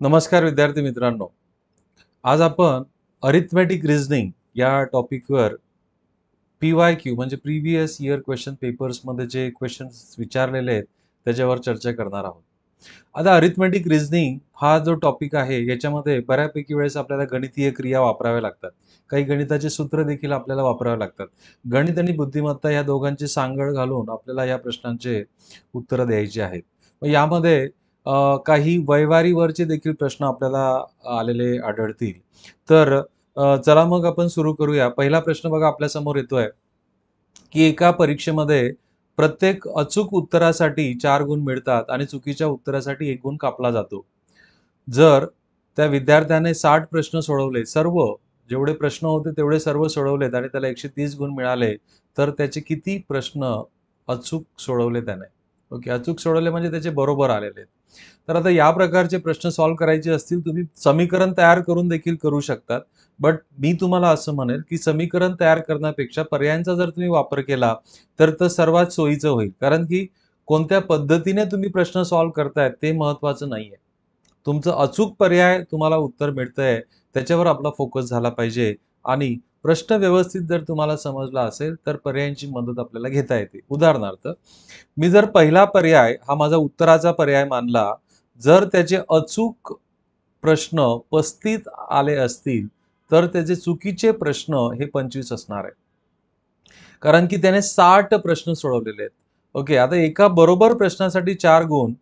नमस्कार विद्यार्थी मित्रांनो. आज आपण अरिथमेटिक रिझनिंग या टॉपिकवर पी-वाय-क्यू म्हणजे प्रिव्हियस इयर क्वेश्चन पेपर्समध्ये जे क्वेश्चन्स विचारलेले आहेत त्याच्यावर चर्चा करणार आहोत. आता अरिथमेटिक रिझनिंग हा जो टॉपिक आहे याच्यामध्ये बऱ्यापैकी वेळेस आपल्याला गणितीय क्रिया वापराव्या लागतात. काही गणिताचे सूत्र देखील आपल्याला वापरावे लागतात. गणित आणि बुद्धिमत्ता या दोघांची सांगड घालून आपल्याला या प्रश्नांचे उत्तरं द्यायची आहेत. मग यामध्ये काही व्यवहारीवरचे देखील प्रश्न आपल्याला आलेले आढळतील. तर चला मग आपण सुरू करूया. पहिला प्रश्न बघा आपल्यासमोर येतोय, की एका परीक्षेमध्ये प्रत्येक अचूक उत्तरासाठी 4 गुण मिळतात आणि चुकीच्या उत्तरासाठी 1 गुण कापला जातो. जर त्या विद्यार्थ्याने 60 प्रश्न सोडवले, जेवढे प्रश्न होते तेवढे सर्व सोडवलेत आणि त्याला 130 गुण मिळाले, तर त्याचे किती प्रश्न अचूक सोडवले त्याने? ओके, अचूक सोडवले म्हणजे त्याचे बरोबर आलेले आहेत. तर आता या प्रकारचे प्रश्न सॉल्व्ह करायचे असतील तुम्ही समीकरण तयार करून देखील करू शकतात. बट मी तुम्हाला असं म्हणेल, की समीकरण तयार करण्यापेक्षा पर्यायांचा जर तुम्ही वापर केला, तर सर्वात सोयीचं होईल. कारण की कोणत्या पद्धतीने तुम्ही प्रश्न सॉल्व्ह करताय ते महत्त्वाचं नाहीये. तुमचं अचूक पर्याय तुम्हाला उत्तर मिळतंय त्याच्यावर आपला फोकस झाला पाहिजे आणि प्रश्न व्यवस्थित जर तुम्हाला समजला असेल, तर पर्यायांची मदत आपल्याला घेता येते. उदाहरणार्थ, मी जर पहिला पर्याय हा माझा उत्तराचा पर्याय मानला, जर त्याचे अचूक प्रश्न 35 आले असतील, तर त्याचे चुकीचे प्रश्न हे 25 असणार आहे. कारण की त्याने 60 प्रश्न सोडवलेले आहेत. ओके, आता एका बरोबर प्रश्नासाठी 4 गुण,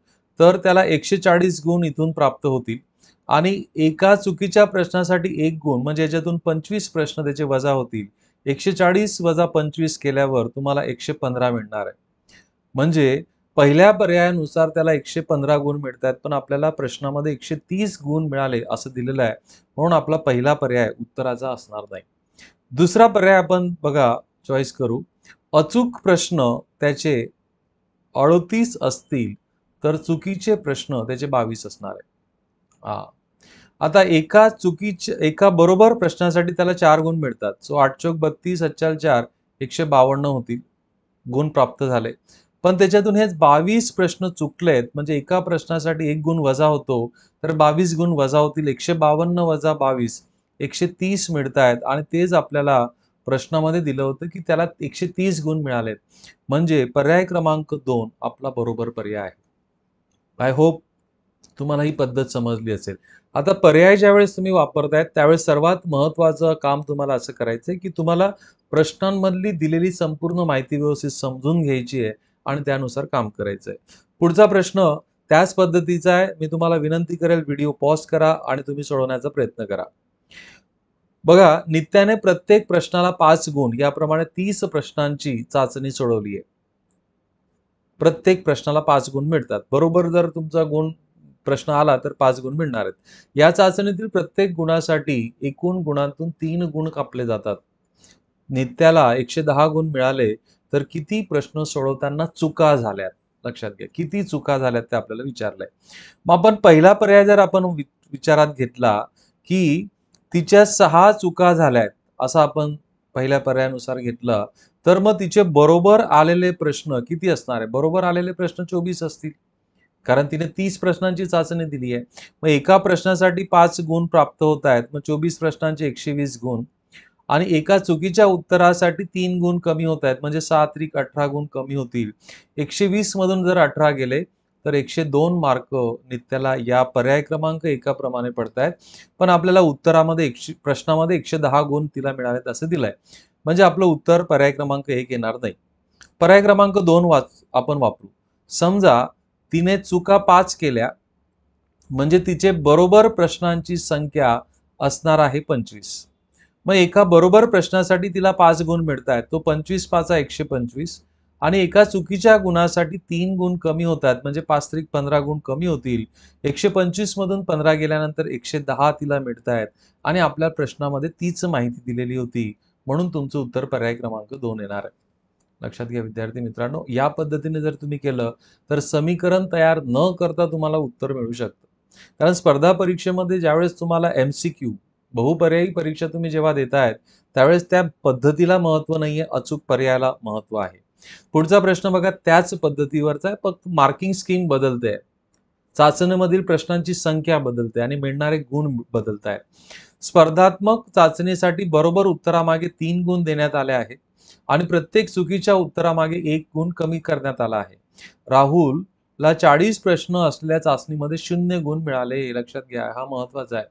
तर त्याला 140 गुण इथून प्राप्त होतील आणि एका चुकीच्या प्रश्नासाठी 1 गुण म्हणजे याच्यातून 25 प्रश्न त्याचे वजा होतील. 140 वजा 25 केल्यावर तुम्हाला 115 मिळणार आहे. म्हणजे पहिल्या पर्यायानुसार त्याला 115 गुण मिळतायत, पण आपल्याला प्रश्नामध्ये 130 गुण मिळाले असं दिलेलं आहे. म्हणून आपला पहिला पर्याय उत्तराचा असणार नाही. दुसरा पर्याय आपण बघा चॉईस करू. अचूक प्रश्न त्याचे 38 असतील, तर चुकीचे प्रश्न त्याचे 22 असणार आहे. हां. आता एका बरोबर प्रश्नासाठी त्याला 4 गुण मिळतात. सो 8 चोक 32, 8 4 152 होतील. गुण प्राप्त झाले. पण त्याच्यातून हे 22 प्रश्न चुकलेत, म्हणजे एका प्रश्नासाठी 1 गुण वजा होतो, तर 22 गुण वजा होतील. 152 वजा 22 130 मिळतायत आणि तेच आपल्याला प्रश्नामध्ये दिलं होतं, की त्याला 130 गुण मिळालेत. म्हणजे पर्याय क्रमांक 2 आपला बरोबर पर्याय आहे. आय होप तुम्हाला ही पद्धत समजली असेल. आता पर्याय ज्यावेळेस तुम्ही वापरताय त्यावेळेस सर्वात महत्त्वाचं काम तुम्हाला असं करायचंय, की तुम्हाला प्रश्नांमधली दिलेली संपूर्ण माहिती व्यवस्थित समजून घ्यायची आहे आणि त्यानुसार काम करायचंय. पुढचा प्रश्न त्याच पद्धतीचा आहे. मी तुम्हाला विनंती करेल व्हिडिओ पॉज करा आणि तुम्ही सोडवण्याचा प्रयत्न करा. बघा, नित्याने प्रत्येक प्रश्नाला 5 गुण याप्रमाणे 30 प्रश्नांची चाचणी सोडवली आहे. प्रत्येक प्रश्नाला 5 गुण मिळतात. बरोबर जर तुमचा प्रश्न आला तर 5 गुण मिळणार आहेत. या चाचणीतील प्रत्येक गुणासाठी एकूण गुणांतून 3 गुण कापले जातात. नित्याला 110 गुण मिळाले, तर किती प्रश्न सोडवताना चुका झाल्यात? लक्षात घ्या. किती चुका झाल्यात ते आपल्याला विचारलंय. मग आपण पहिला पर्याय जर आपण विचारात घेतला, की तिच्या 6 चुका झाल्यात, असं आपण पहिल्या पर्यायानुसार घेतलं, तर मग तिचे बरोबर आलेले प्रश्न किती असणार आहे? बरोबर आलेले प्रश्न 24 असतील. कारण तिने 30 प्रश्नांची चाचणी दिली आहे. मग एका प्रश्नासाठी 5 गुण प्राप्त होत आहेत. मग 24 प्रश्नांचे 120 गुण आणि एका चुकीच्या उत्तरासाठी 3 गुण कमी होत आहेत. म्हणजे 6 × 18 गुण कमी होतील. 120 मधून जर 18 गेले, तर 102 मार्क नित्याला या पर्याय क्रमांक 1 प्रमाणे पडतायत. पण आपल्याला उत्तरामध्ये प्रश्नामध्ये 110 गुण तिला मिळालेत असं दिलंय. म्हणजे आपलं उत्तर पर्याय क्रमांक 1 येणार नाही. पर्याय क्रमांक 2 आपण वापरू. समजा तिने चुका 5 केल्या, म्हणजे तिचे बरोबर प्रश्नांची संख्या असणार आहे 25. मग एका बरोबर प्रश्नासाठी तिला 5 गुण मिळतायत. तो 25 5 125 आणि एका चुकीच्या गुणासाठी 3 गुण कमी होतात. म्हणजे 5 त्रिक 15 गुण कमी होतील. 125 मधून 15 गेल्यानंतर 110 तिला मिळतायत आणि आपल्या प्रश्नामध्ये तीच माहिती दिलेली होती. म्हणून तुमचं उत्तर पर्याय क्रमांक 2 येणार आहे. लक्षात घ्या विद्यार्थी मित्रांनो, या पद्धतीने जर तुम्ही केलं, तर समीकरण तयार न करता तुम्हाला उत्तर मिळू शकतं. कारण स्पर्धा परीक्षेमध्ये ज्यावेळेस तुम्हाला MCQ बहुपर्यायी परीक्षा तुम्ही जेव्हा देतायत, त्यावेळेस त्या पद्धतीला महत्त्व नाहीये, अचूक पर्यायाला महत्त्व आहे. पुढचा प्रश्न बघा त्याच पद्धतीवरचा आहे, फक्त मार्किंग स्कीम बदलते. चाचणीमधील प्रश्नांची संख्या बदलते आणि मिळणारे गुण बदलत आहेत. स्पर्धात्मक चाचणीसाठी बरोबर उत्तरामागे 3 गुण देण्यात आले आहेत आणि प्रत्येक चुकीच्या उत्तरामागे 1 गुण कमी करण्यात आला आहे. राहुलला 40 प्रश्न असलेल्या चाचणीमध्ये 0 गुण मिळाले. हे लक्षात घ्या, हा महत्वाचा आहे.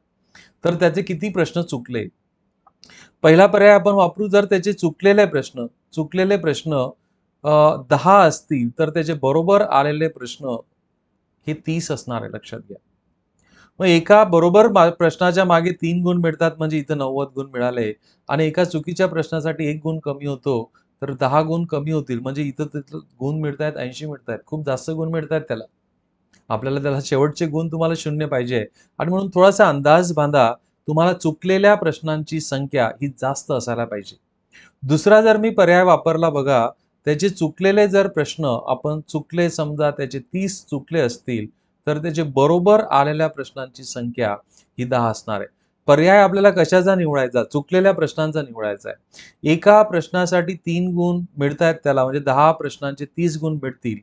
तर त्याचे किती प्रश्न चुकले? पहिला पर्याय आपण वापरू. जर त्याचे चुकलेले प्रश्न 10 असतील तर त्याचे बरोबर आलेले प्रश्न हे 30 असणार आहे. लक्षात घ्या. मग एका बरोबर प्रश्नाच्या मागे 3 गुण मिळतात म्हणजे इथं 90 गुण मिळाले आणि एका चुकीच्या प्रश्नासाठी 1 गुण कमी होतो तर 10 गुण कमी होतील म्हणजे इथं तिथं गुण मिळतायत 80 मिळतायत. खूप जास्त गुण मिळतायत त्याला. आपल्याला त्याला शेवटचे गुण तुम्हाला 0 पाहिजे आणि म्हणून थोडासा अंदाज बांधा. तुम्हाला चुकलेल्या प्रश्नांची संख्या ही जास्त असायला पाहिजे. दुसरा जर मी पर्याय वापरला बघा, त्याचे चुकलेले जर प्रश्न आपण चुकले समजा त्याचे 30 चुकले असतील तर त्याचे बरोबर आलेल्या प्रश्नांची संख्या ही 10 असणार आहे. पर्याय आपल्याला कशाचा निवडायचा? चुकलेल्या प्रश्नांचा निवडायचा आहे. एका प्रश्नासाठी 3 गुण मिळतायत त्याला म्हणजे 10 प्रश्नांचे 30 गुण भेटतील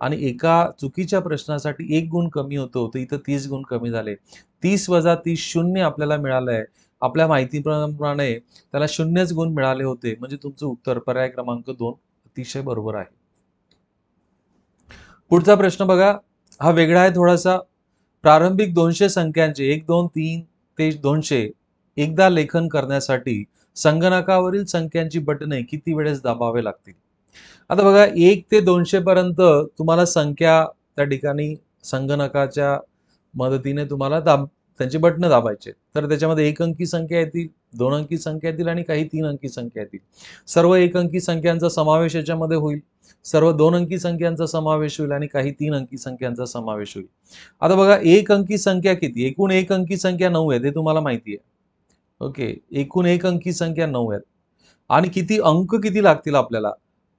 आणि एका चुकीच्या प्रश्नासाठी 1 गुण कमी होतो तर इथं 30 गुण कमी झाले. 30 वजा 30 0 आपल्याला मिळालंय. आपल्या माहितीप्रमाणे त्याला 0च गुण मिळाले होते म्हणजे तुमचं उत्तर पर्याय क्रमांक 2 अतिशय बरोबर आहे. पुढचा प्रश्न बघा, हा वेगळा आहे थोडासा. प्रारंभिक 200 संख्यांचे 1, 2, 3 ते 200 एकदा लेखन करण्यासाठी संगणकावरील संख्यांची बटणे किती वेळेस दाबावे लागतील? आता बघा 1 ते 200 पर्यंत तुम्हाला संख्या त्या ठिकाणी संगणकाच्या मदतीने तुम्हाला त्यांची बटणं दाबायचे. तर त्याच्यामध्ये 1 अंकी संख्या येतील, 2 अंकी संख्या येतील आणि काही 3 अंकी संख्या येतील. सर्व 1 अंकी संख्यांचा समावेश याच्यामध्ये होईल. सर्व 2 अंकी संख्यांचा समावेश होईल आणि काही 3 अंकी संख्यांचा समावेश होईल. आता बघा 1 अंकी संख्या किती? एकूण 1 अंकी संख्या 9 आहे, हे तुम्हाला माहिती आहे. ओके, एकूण 1 अंकी संख्या 9 आहेत. आणि किती अंक किती लागतील आपल्याला?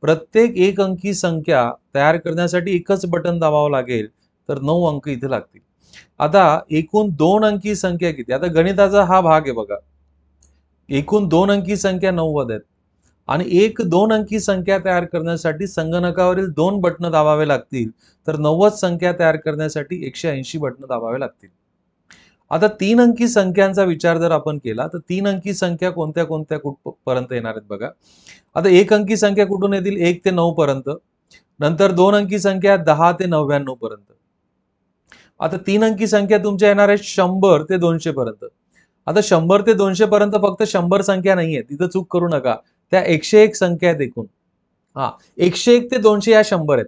प्रत्येक 1 अंकी संख्या तयार करण्यासाठी एकच बटन दाबावं लागेल, तर 9 अंक इथे लागतील. आता एकूण 2 अंकी संख्या किती? आता गणिताचा हा भाग आहे बघा. एकूण 2 अंकी संख्या 90 आहेत आणि 2 अंकी संख्या तयार करण्यासाठी संगणकावरील 2 बटणं दाबावे लागतील, तर 90 संख्या तयार करण्यासाठी 180 बटणं दाबावे लागतील. आता 3 अंकी संख्यांचा विचार जर आपण केला, तर 3 अंकी संख्या कोणत्या कोणत्या कुठपर्यंत येणार आहेत बघा. आता 1 अंकी संख्या कुठून येतील? 1 ते 9 पर्यंत. नंतर 2 अंकी संख्या 10 ते 99 पर्यंत. आता 3 अंकी संख्या तुमच्या येणार आहेत 100 ते 200 पर्यंत. आता 100 ते 200 पर्यंत फक्त 100 संख्या नाहीये, तिथं चूक करू नका. त्या 101 संख्या आहेत एकूण. हा, 101 ते 200 या 100 आहेत.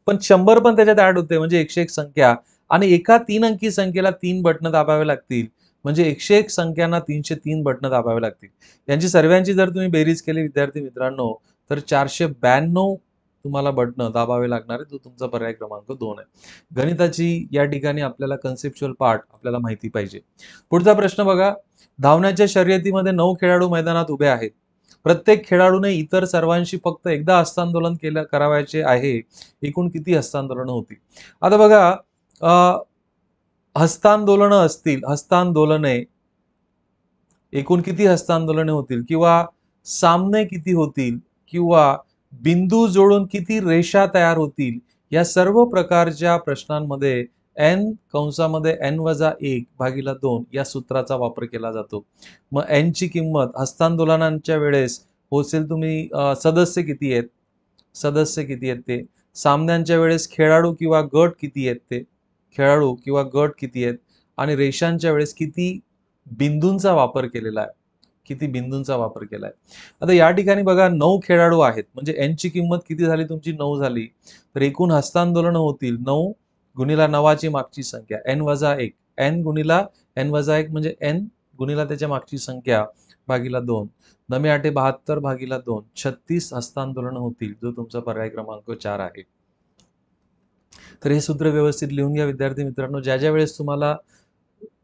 पण 100 पण त्याच्यात ऍड होते म्हणजे 101 संख्या आणि एका 3 अंकी संख्येला 3 बटणं दाबावे लागतील. म्हणजे 101 संख्यांना 303 बटणं दाबावे लागतील. यांची सर्वांची जर तुम्ही बेरीज केली विद्यार्थी मित्रांनो, तर 492 तुम्हाला बटणं दाबावे लागणार आहे. तो तुमचा पर्याय क्रमांक 2 आहे. गणिताची या ठिकाणी आपल्याला कन्सेप्च्युअल पार्ट आपल्याला माहिती पाहिजे. पुढचा प्रश्न बघा, धावण्याच्या शर्यतीमध्ये 9 खेळाडू मैदानात उभे आहेत. प्रत्येक खेळाडूने इतर सर्वांशी फक्त एकदा हस्तांदोलन करावयाचे आहे. एकूण किती हस्तांदोलनं होतील? आता बघा, हस्तांदोलने एकूण किती हस्तांदोलने होतील किंवा सामने किती होतील किंवा बिंदू जोडून किती रेषा तयार होतील, या सर्व प्रकारच्या प्रश्नांमध्ये कंसामध्ये n-1 भागिले 2 या सूत्राचा वापर केला जातो. मग n ची किंमत हस्तांदोलनांच्या वेळेस पोहोचेल तुम्ही सदस्य किती आहेत ते, सामन्यांच्या वेळेस खेळाडू किंवा गट किती आहेत आणि रेषांच्या वेळेस किती बिंदूंचा वापर केलेला आहे. आता या ठिकाणी बघा 9 खेळाडू आहेत म्हणजे n ची किंमत किती झाली तुमची? 9 झाली. तर एकूण हस्तांदोलन होतील 9 गुणिला 9ची मागची संख्या n-1. n गुणिला n-1 म्हणजे n गुणिला त्याच्या मागची संख्या भागिला 2. 9-8 72 भागिला 2 36 हस्तांदोलन होतील, जो तुमचा पर्याय क्रमांक 4 आहे. तर हे सूत्र व्यवस्थित लिहून घ्या विद्यार्थी मित्रांनो. ज्या वेळेस तुम्हाला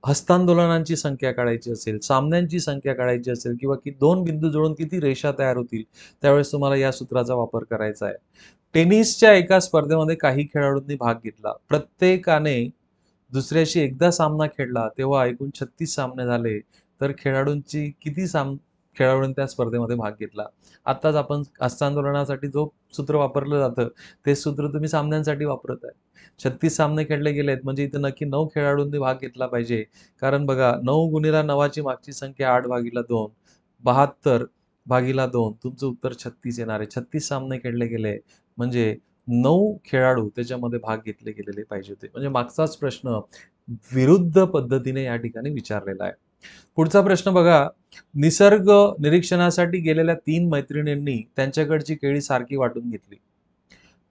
हस्तांदोलनांची संख्या काढायची असेल, सामन्यांची संख्या काढायची असेल किंवा 2 बिंदू जोडून किती रेषा तयार होतील, त्यावेळेस तुम्हाला या सूत्राचा वापर करायचा आहे. टेनिसच्या एका स्पर्धेमध्ये काही खेळाडूंनी भाग घेतला. प्रत्येकाने दुसऱ्याशी एकदा सामना खेळला तेव्हा एकूण 36 सामने झाले. तर खेळाडूंनी त्या स्पर्धेमध्ये भाग घेतला. आत्ताच आपण हस्तांदोलनासाठी जो सूत्र वापरलं जातं तेच सूत्र तुम्ही सामन्यांसाठी वापरत आहे. 36 सामने खेळले गेलेत म्हणजे इथं नक्की 9 खेळाडूंनी भाग घेतला पाहिजे. कारण बघा 9 गुणिले 9ची मागची संख्या 8/2 72 भागीला 2 तुमचं उत्तर 36 येणार आहे. 36 सामने खेळले गेले म्हणजे 9 खेळाडू त्याच्यामध्ये भाग घेतले गेलेले पाहिजे होते. म्हणजे मागचाच प्रश्न विरुद्ध पद्धतीने या ठिकाणी विचारलेला आहे. पुढचा प्रश्न बघा, निसर्ग निरीक्षणासाठी गेलेल्या 3 मैत्रिणींनी त्यांच्याकडची केळी सारखी वाटून घेतली.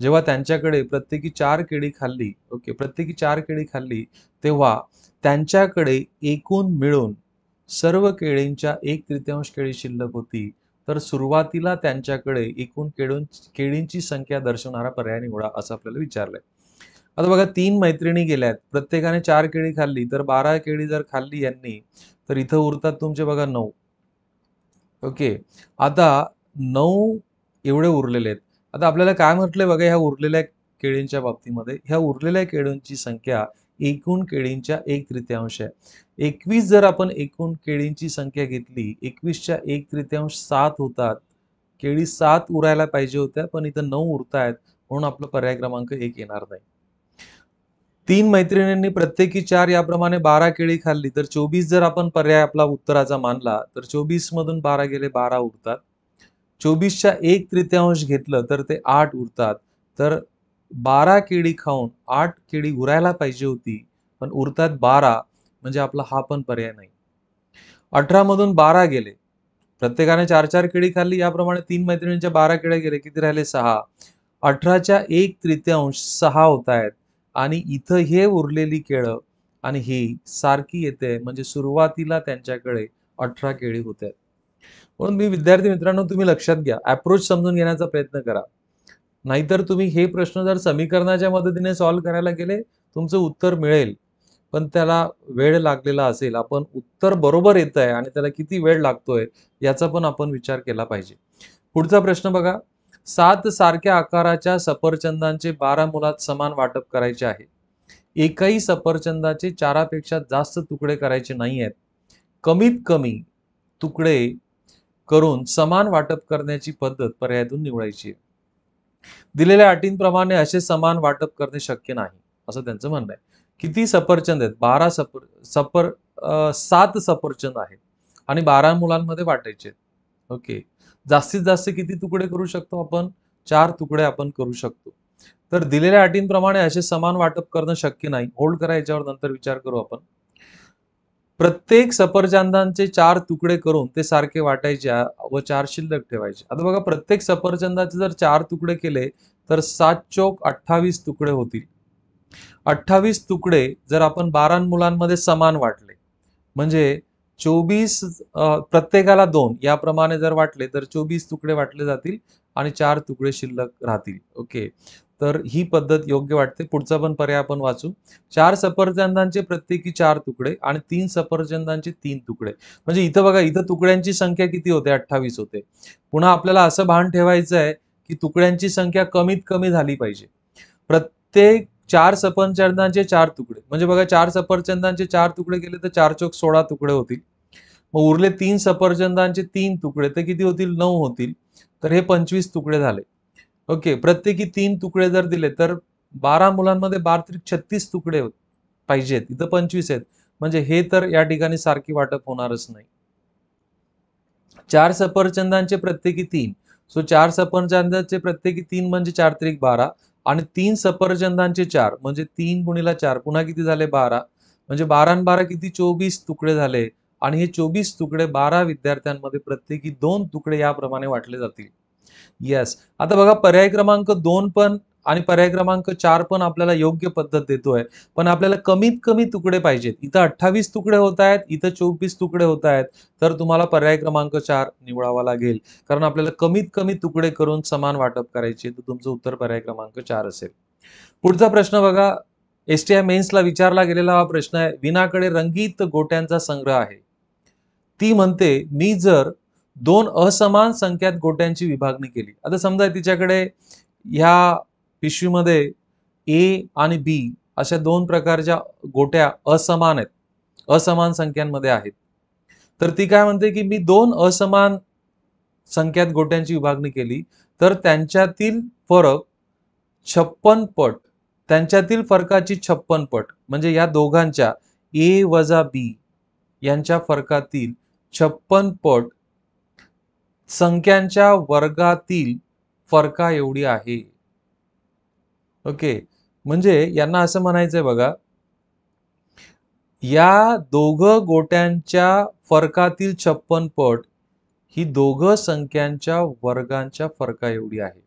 जेव्हा त्यांच्याकडे प्रत्येकी 4 केळी खाल्ली, ओके, प्रत्येकी 4 केळी खाल्ली, तेव्हा त्यांच्याकडे एकूण मिळून सर्व केळींच्या 1/3 केळी शिल्लक होती. तर सुरुवातीला त्यांच्याकडे एकूण केळींची संख्या दर्शवणारा पर्याय निवडा, असं आपल्याला विचारलंय. आता बघा 3 मैत्रिणी गेल्यात, प्रत्येकाने 4 केळी खाल्ली, तर 12 केळी जर खाल्ली यांनी, तर इथं उरतात तुमचे बघा 9. ओके. आता 9 एवढे उरलेले आहेत. आता आपल्याला काय म्हटलंय बघा ह्या उरलेल्या केळींच्या बाबतीमध्ये, ह्या उरलेल्या केळींची संख्या एकूण केळींच्या 1/3 आहे. 21 जर आपण एकूण केळींची संख्या घेतली, 21च्या 1/3 7 होतात. केळी 7 उरायला पाहिजे होत्या, पण इथं 9 उरतायत, म्हणून आपला पर्याय क्रमांक 1 येणार नाही. 3 मैत्रिणींनी प्रत्येकी 4 याप्रमाणे 12 केळी खाल्ली, तर 24 जर आपण पर्याय आपला उत्तराचा मानला, तर 24 मधून 12 गेले 12 उरतात. 24च्या 1/3 घेतलं तर ते 8 उरतात. तर 12 केळी खाऊन 8 केळी उरायला पाहिजे होती, पण उरतात 12, म्हणजे आपला हा पण पर्याय नाही. 18 मधून 12 गेले. प्रत्येकाने 4-4 केळी खाल्ली, याप्रमाणे 3 मैत्रिणींच्या 12 केळ्या गेले, किती राहिले 6. 18च्या 1/3 6 होत आहेत आणि इथं हे उरलेली केळं आणि ही सारखी येते, म्हणजे सुरुवातीला त्यांच्याकडे 18 केळी होत्या. म्हणून मी विद्यार्थी मित्रांनो, तुम्ही लक्षात घ्या, अप्रोच समजून घेण्याचा प्रयत्न करा. नाहीतर तुम्ही हे प्रश्न जर समीकरणाच्या मदतीने सॉल्व्ह करायला गेले, तुमचं उत्तर मिळेल, पण त्याला वेळ लागलेला असेल. आपण उत्तर बरोबर येत आहे आणि त्याला किती वेळ लागतोय याचा पण आपण विचार केला पाहिजे. पुढचा प्रश्न बघा, 7 सारख्या आकाराच्या सफरचंदांचे 12 मुलात समान वाटप करायचे आहे. एकही सफरचंदाचे 4पेक्षा जास्त तुकडे करायचे नाही आहेत. कमीत कमी तुकडे करून समान वाटप करण्याची पद्धत पर्यायातून निवडायची आहे. दिलेल्या अटींप्रमाणे असे समान वाटप करणे शक्य नाही, असं त्यांचं म्हणणं आहे. किती सफरचंद आहेत? 7 सफरचंद आहेत आणि 12 मुलांमध्ये वाटायचे आहेत. ओके. जास्तीत जास्त किती तुकडे करू शकतो आपण? 4 तुकडे आपण करू शकतो. तर दिलेल्या अटींप्रमाणे असे समान वाटप करणं शक्य नाही. होल्ड करा, याच्यावर नंतर विचार करू आपण. प्रत्येक सफरचंदांचे 4 तुकडे करून ते सारखे वाटायचे व 4 शिल्लक ठेवायचे. आता बघा, प्रत्येक सफरचंदाचे जर 4 तुकडे केले तर 7 चौक 28 तुकडे होतील. 28 तुकडे जर आपण 12 मुलांमध्ये समान वाटले, म्हणजे 24 प्रत्येकाला 2 याप्रमाणे जर वाटले तर 24 तुकडे वाटले जातील आणि 4 तुकडे शिल्लक राहतील. ओके. तर ही पद्धत योग्य वाटते. पुढचा पण पर्याय आपण वाचू. 4 सफरचंदांचे प्रत्येकी 4 तुकडे आणि 3 सफरचंदांचे 3 तुकडे. म्हणजे इथं बघा, इथं तुकड्यांची संख्या किती होते? 28 होते. पुन्हा आपल्याला असं भान ठेवायचं आहे की तुकड्यांची संख्या कमीत कमी झाली पाहिजे. प्रत्येक 4 सफरचंदांचे 4 तुकडे, म्हणजे बघा 4 सफरचंदांचे 4 तुकडे केले तर 4 चौक 16 तुकडे होतील. मग उरले 3 सफरचंदांचे 3 तुकडे, तर किती होतील? 9 होतील. तर हे 25 तुकडे झाले. ओके. प्रत्येकी 3 तुकडे जर दिले तर 12 मुलांमध्ये 12-36 तुकडे पाहिजेत. इथं 25 आहेत, म्हणजे हे तर या ठिकाणी सारखी वाटप होणारच नाही. 4 सफरचंदांचे प्रत्येकी 3, सो 4 सफरचंदांचे प्रत्येकी 3 म्हणजे 4-12 आणि 3 सफरचंदांचे 4 म्हणजे 3 गुणिले 4 पुन्हा किती झाले? 12, म्हणजे 12 आणि 12 किती? 24 तुकडे झाले आणि हे 24 तुकडे 12 विद्यार्थ्यांमध्ये प्रत्येकी 2 तुकडे याप्रमाणे वाटले जातील. येस. आता बघा, पर्याय क्रमांक 2 पण आणि पर्याय क्रमांक 4 पण आपल्याला योग्य पद्धत देतोय, पण आपल्याला कमीत कमी तुकडे पाहिजेत. इथं 28 तुकडे होत आहेत, इथं 24 तुकडे होत आहेत, तर तुम्हाला पर्याय क्रमांक 4 निवडावा लागेल, कारण आपल्याला कमीत कमी तुकडे करून समान वाटप करायचे. तर तुमचं उत्तर पर्याय क्रमांक 4 असेल. पुढचा प्रश्न बघा, STI मेन्सला विचारला गेलेला हा प्रश्न आहे. विनाकडे रंगीत गोट्यांचा संग्रह आहे. ती म्हणते, मी जर 2 असमान संख्यात गोट्यांची विभागणी केली. आता समजा तिच्याकडे ह्या पिशवीमध्ये A आणि B अशा 2 प्रकारच्या गोट्या असमान आहेत, असमान संख्यांमध्ये आहेत. तर ती काय म्हणते की मी दोन असमान संख्यात गोट्यांची विभागणी केली तर त्यांच्यातील फरक 56 पट, त्यांच्यातील फरकाची 56 पट म्हणजे या दोघांच्या ए वजा बी यांच्या फरकातील 56 पट संख्यांच्या वर्गातील फरका एवढी आहे. ओके, म्हणजे यांना असं म्हणायचंय बघा, या दोघं गोट्यांच्या फरकातील 56 पट ही दोघं संख्यांच्या वर्गांच्या फरका एवढी आहे.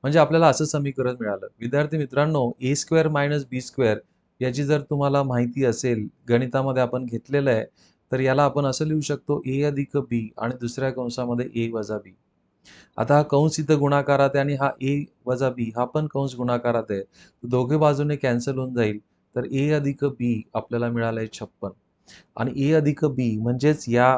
म्हणजे आपल्याला असं समीकरण मिळालं. विद्यार्थी मित्रांनो, ए स्क्वेअर मायनस बी स्क्वेअर याची जर तुम्हाला माहिती असेल, गणितामध्ये आपण घेतलेलं आहे, तर याला आपण असं लिहू शकतो ए अधिक बी आणि दुसऱ्या कंसामध्ये ए वजा बी. आता हा कंस इथं गुणाकारात आहे आणि हा ए वजा बी हा पण कंस गुणाकारात आहे. दोघे बाजूने कॅन्सल होऊन जाईल. तर ए अधिक बी आपल्याला मिळालंय 56 आणि ए अधिक बी म्हणजेच या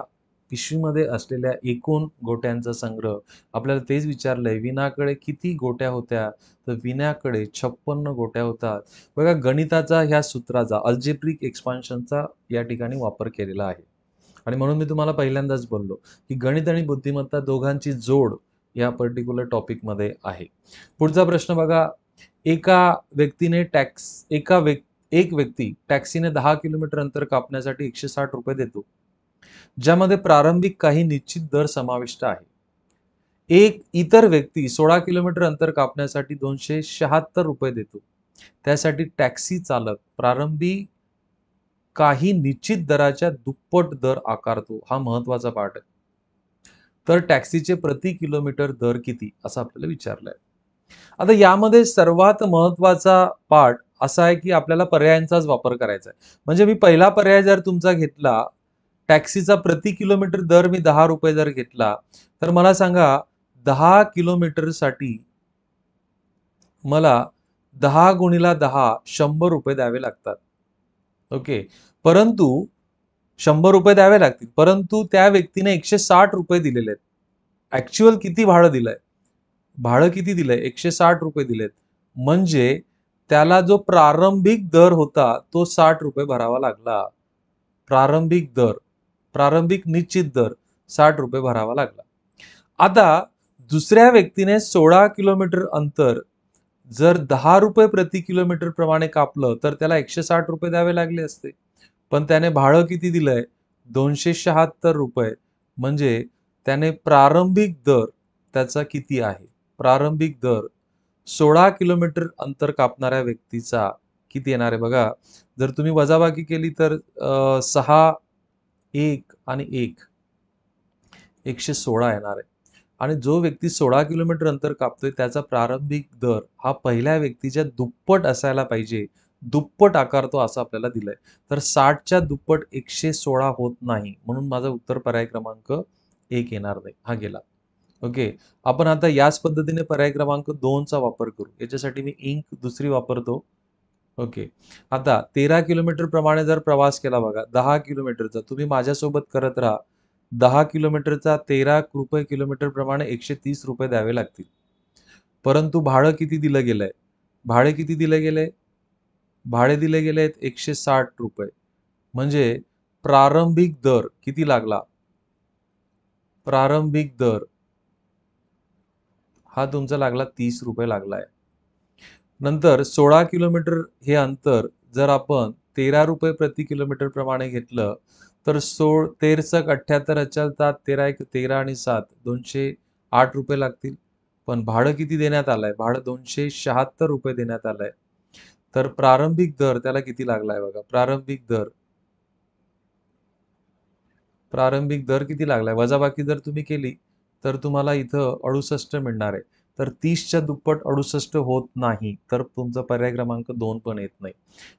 पिशवीमध्ये असलेल्या एकूण गोट्यांचा संग्रह. आपल्याला तेच विचारलंय, विनाकडे किती गोट्या होत्या? तर विनाकडे 56 गोट्या होतात. बघा, गणिताचा ह्या सूत्राचा अल्जेब्रिक एक्सपान्शनचा या ठिकाणी वापर केलेला आहे. आणि म्हणून मी तुम्हाला पहिल्यांदाच बोललो की गणित आणि बुद्धिमत्ता दोघांची जोड या पर्टिक्युलर टॉपिकमध्ये आहे. पुढचा प्रश्न बघा, एक व्यक्ती टॅक्सीने 10 किलोमीटर अंतर कापण्यासाठी 160 रुपये देतो, ज्यामध्ये प्रारंभिक काही निश्चित दर समाविष्ट आहे. एक इतर व्यक्ती 16 किलोमीटर अंतर कापण्यासाठी 276 रुपये देतो. त्यासाठी टॅक्सी चालक प्रारंभी काही निश्चित दराच्या दुप्पट दर आकारतो. हा महत्वाचा पार्ट आहे. तर टॅक्सीचे प्रति किलोमीटर दर किती असं आपल्याला विचारलंय. आता यामध्ये सर्वात महत्वाचा पार्ट असा आहे की आपल्याला पर्यायांचाच वापर करायचा आहे. म्हणजे मी पहिला पर्याय जर तुमचा घेतला, टॅक्सीचा प्रति किलोमीटर दर मी 10 रुपये जर घेतला, तर मला सांगा 10 किलोमीटरसाठी मला 10 गुणिला 10 100 रुपये द्यावे लागतात. ओके, परंतु 100 रुपये द्यावे लागतील, परंतु त्या व्यक्तीने 160 रुपये दिलेले आहेत. ऍक्च्युअल किती भाडं दिलंय? भाडं किती दिलंय? 160 रुपये दिलेत. म्हणजे त्याला जो प्रारंभिक दर होता तो 60 रुपये भरावा लागला. प्रारंभिक दर, प्रारंभिक निश्चित दर 60 रुपये भरावा लागला. आता दुसऱ्या व्यक्तीने 16 किलोमीटर अंतर जर 10 रुपये प्रति किलोमीटर प्रमाणे कापलं तर त्याला 160 रुपये द्यावे लागले असते. पण त्याने भाडं किती दिलंय? 276 रुपये. म्हणजे त्याने प्रारंभिक दर त्याचा किती आहे? प्रारंभिक दर 16 किलोमीटर अंतर कापणाऱ्या व्यक्तीचा किती येणार आहे बघा. जर तुम्ही वजाबाकी केली तर 6, 1 आणि 1 116 येणार आहे. आणि जो व्यक्ती 16 किलोमीटर अंतर कापतोय त्याचा प्रारंभिक दर हा पहिल्या व्यक्तीच्या दुप्पट असायला पाहिजे. दुप्पट आकारतो असं आपल्याला दिलंय. तर 60च्या दुप्पट 116 होत नाही. म्हणून माझं उत्तर पर्याय क्रमांक 1 येणार नाही. हा गेला. ओके, आपण आता याच पद्धतीने पर्याय क्रमांक 2 चा वापर करू. याच्यासाठी मी इंक दुसरी वापरतो. ओके, आता 13 किलोमीटर प्रमाणे जर प्रवास केला बघा, 10 किलोमीटरचा तुम्ही माझ्यासोबत करत राहा. 10 किलोमीटरचा 13 रुपये किलोमीटर प्रमाणे 130 रुपये द्यावे लागतील. परंतु भाडं किती दिलं गेलंय? भाडे किती दिले गेले? भाडे दिले गेले आहेत 160 रुपये. म्हणजे प्रारंभिक दर किती लागला? प्रारंभिक दर हा तुमचा लागला 30 रुपये लागलाय. नंतर 16 किलोमीटर हे अंतर जर आपण 13 रुपये प्रति किलोमीटर प्रमाणे घेतलं तर 13 78 7 13 1 13 आणि 7 208 रुपये लागतील. पण भाडं किती देण्यात आलंय? भाडं 276 रुपये देण्यात आलंय. तर प्रारंभिक दर त्याला किती लागलाय बघा. प्रारंभिक दर किती लागलाय? वजाबाकी जर तुम्ही केली तर तुम्हाला इथं 68 मिळणार आहे. तर 30च्या दुप्पट 68 होत नाही. तर तुमचा पर्याय क्रमांक 2 पण येत नाही.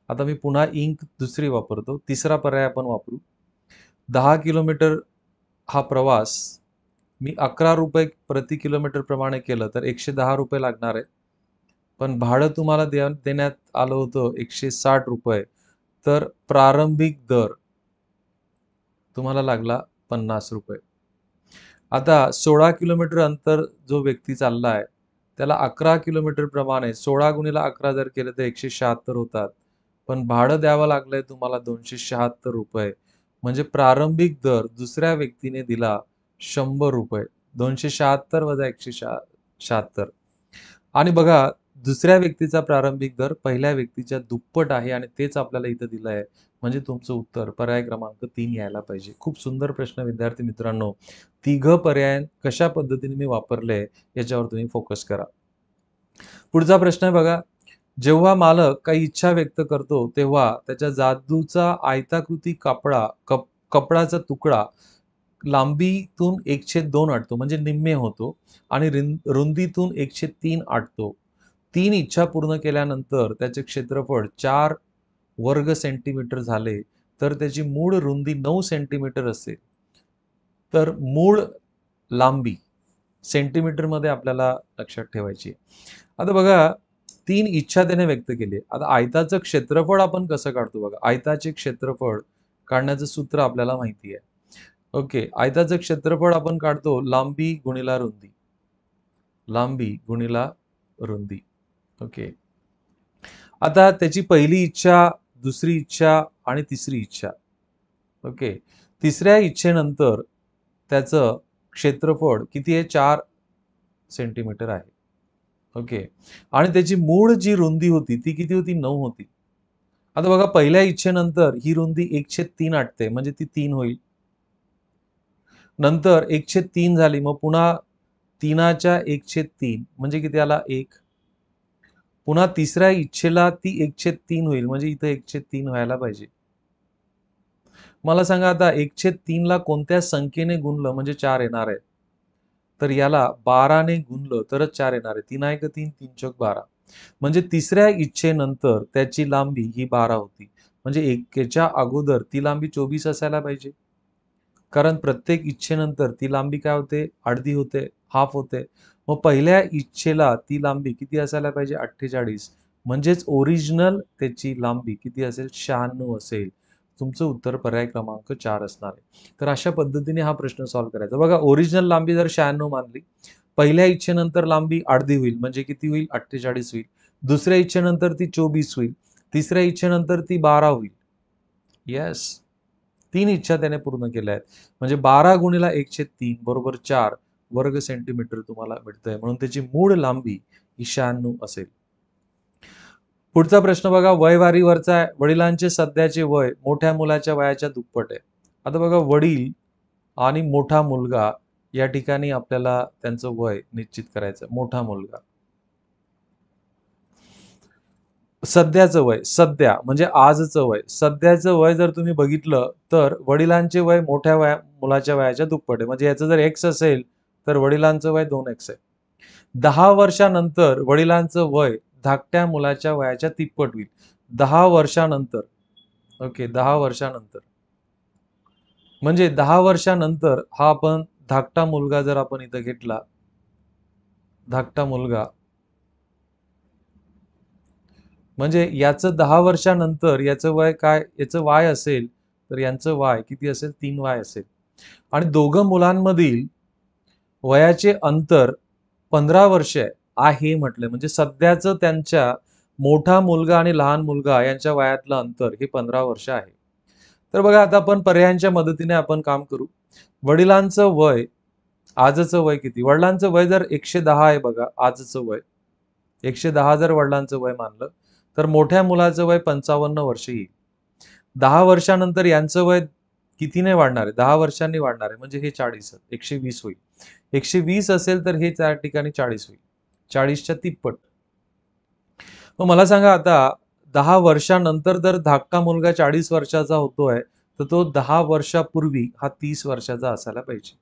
आता मी पुन्हा इंक दुसरी वापरतो. तिसरा पर्याय आपण वापरू. 10 किलोमीटर हा प्रवास मी 11 रुपये प्रति किलोमीटर प्रमाणे केलं तर 110 रुपये लागणार आहे. पण भाडं तुम्हाला देण्यात आलं होतं 160 रुपये. तर प्रारंभिक दर तुम्हाला लागला 50 रुपये. आता 16 किलोमीटर अंतर जो व्यक्ती चाललाय त्याला 11 किलोमीटर प्रमाणे 16 गुणिला 11 जर केलं तर 176 होतात. पण भाडं द्यावं लागलंय तुम्हाला 276 रुपये. म्हणजे प्रारंभिक दर दुसऱ्या व्यक्तीने दिला 100 रुपये. 276 वजा 176. आणि बघा दुसऱ्या व्यक्तीचा प्रारंभिक दर पहिल्या व्यक्तीच्या दुप्पट आहे आणि तेच आपल्याला इथं दिलं आहे. म्हणजे तुमचं उत्तर पर्याय क्रमांक 3 यायला पाहिजे. खूप सुंदर प्रश्न विद्यार्थी मित्रांनो. तिघं पर्याय कशा पद्धतीने मी वापरले याच्यावर तुम्ही फोकस करा. पुढचा प्रश्न आहे बघा. जेव्हा मालक काही इच्छा व्यक्त करतो तेव्हा त्याच्या जादूचा आयताकृती कपडाचा तुकडा लांबीतून 1/2 आटतो म्हणजे निम्मे होतो आणि रुंदीतून 1/3 आटतो. 3 इच्छा पूर्ण केल्यानंतर त्याचे क्षेत्रफळ 4 वर्ग सेंटीमीटर झाले तर त्याची मूळ रुंदी 9 सेंटीमीटर असेल. तर मूळ लांबी सेंटीमीटरमध्ये आपल्याला लक्षात ठेवायची आहे. आता बघा 3 इच्छा त्याने व्यक्त केली. आता आयताचं क्षेत्रफळ आपण कसं काढतो बघा. आयताचे क्षेत्रफळ काढण्याचं सूत्र आपल्याला माहिती आहे. ओके. आयताचं क्षेत्रफळ आपण काढतो लांबी गुणिला रुंदी. लांबी गुणिला रुंदी. ओके. आता त्याची पहिली इच्छा, दुसरी इच्छा आणि तिसरी इच्छा. ओके. तिसऱ्या इच्छेनंतर त्याचं क्षेत्रफळ किती आहे? 4 सेंटीमीटर आहे. ओके. आणि त्याची मूळ जी रुंदी होती ती किती होती? 9 होती. आता बघा पहिल्या इच्छेनंतर ही रुंदी 1/3 आटते म्हणजे ती 3 होईल. नंतर 1/3 झाली मग पुन्हा 3च्या 1/3 म्हणजे किती आला? 1. पुन्हा तिसऱ्या इच्छेला ती 1/3 होईल म्हणजे इथं 1/3 व्हायला पाहिजे. मला सांगा आता 1/3 ला कोणत्या संख्येने गुणलं म्हणजे 4 येणार आहे? तर याला 12 ने गुणलं तरच 4 येणार आहे. 3 1 3 3 चौक 12. म्हणजे तिसऱ्या इच्छेनंतर त्याची लांबी ही 12 होती. म्हणजे 1च्या अगोदर ती लांबी 24 असायला पाहिजे. कारण प्रत्येक इच्छेनंतर ती लांबी काय होते? अर्धी होते, हाफ होते. मग पहिल्या इच्छेला ती लांबी किती असायला पाहिजे? 48. म्हणजेच ओरिजिनल त्याची लांबी किती असेल? 96 असेल. तुमचं उत्तर पर्याय क्रमांक 4 असणार आहे. तर अशा पद्धतीने हा प्रश्न सॉल्व्ह करायचा. बघा ओरिजिनल लांबी जर 96 मानली, पहिल्या इच्छेनंतर लांबी अर्धी होईल म्हणजे किती होईल? 48 होईल. दुसऱ्या इच्छेनंतर ती 24 होईल. तिसऱ्या इच्छेनंतर ती 12 होईल. येस. 3 इच्छा त्याने पूर्ण केल्या आहेत. म्हणजे 12 गुणिला 1/3 बरोबर 4 वर्ग सेंटीमीटर तुम्हाला मिळतंय. म्हणून त्याची मूळ लांबी ही 96 असेल. पुढचा प्रश्न बघा वयवारीवरचा आहे. वडिलांचे सध्याचे वय मोठ्या मुलाच्या वयाच्या दुप्पट आहे. आता बघा वडील आणि मोठा मुलगा या ठिकाणी आपल्याला त्यांचं वय निश्चित करायचं. मोठा मुलगा. सध्याचं वय, सध्या म्हणजे आजचं वय. सध्याचं वय जर तुम्ही बघितलं तर वडिलांचे वय मोठ्या मुलाच्या वयाच्या दुप्पट आहे. म्हणजे याचं जर x असेल तर वडिलांचं वय 2x आहे. 10 वर्षानंतर वडिलांचं वय धाकट्या मुलाच्या वयाच्या तिप्पट होईल. 10 वर्षानंतर. ओके. 10 वर्षानंतर. म्हणजे 10 वर्षानंतर हा आपण धाकटा मुलगा जर आपण इथं घेतला. धाकटा मुलगा. म्हणजे याचं 10 वर्षानंतर याचं वय काय? याचं y असेल तर यांचं y किती असेल? 3y असेल. आणि दोघं मुलांमधील वयाचे अंतर 15 वर्ष आहे म्हटलंय. म्हणजे सध्याचं त्यांच्या मोठा मुलगा आणि लहान मुलगा यांच्या वयातलं अंतर हे 15 वर्ष आहे. तर बघा आता आपण पर्यायांच्या मदतीने आपण काम करू. वडिलांचं वय, आजचं वय किती? वडिलांचं वय जर 110 आहे बघा आजचं वय. 110 जर वडिलांचं वय मानलं तर मोठ्या मुलाचं वय 55 वर्ष येईल. 10 वर्षानंतर यांचं वय कितीने वाढणार आहे? 10 वर्षांनी वाढणार आहे म्हणजे हे 40 120 होईल. 120 असेल तर हे त्या ठिकाणी 40 होईल. 40च्या तिप्पट. मग मला सांगा आता 10 वर्षानंतर जर धाकटा मुलगा 40 वर्षाचा होतोय तर तो 10 वर्षापूर्वी हा 30 वर्षाचा असायला पाहिजे.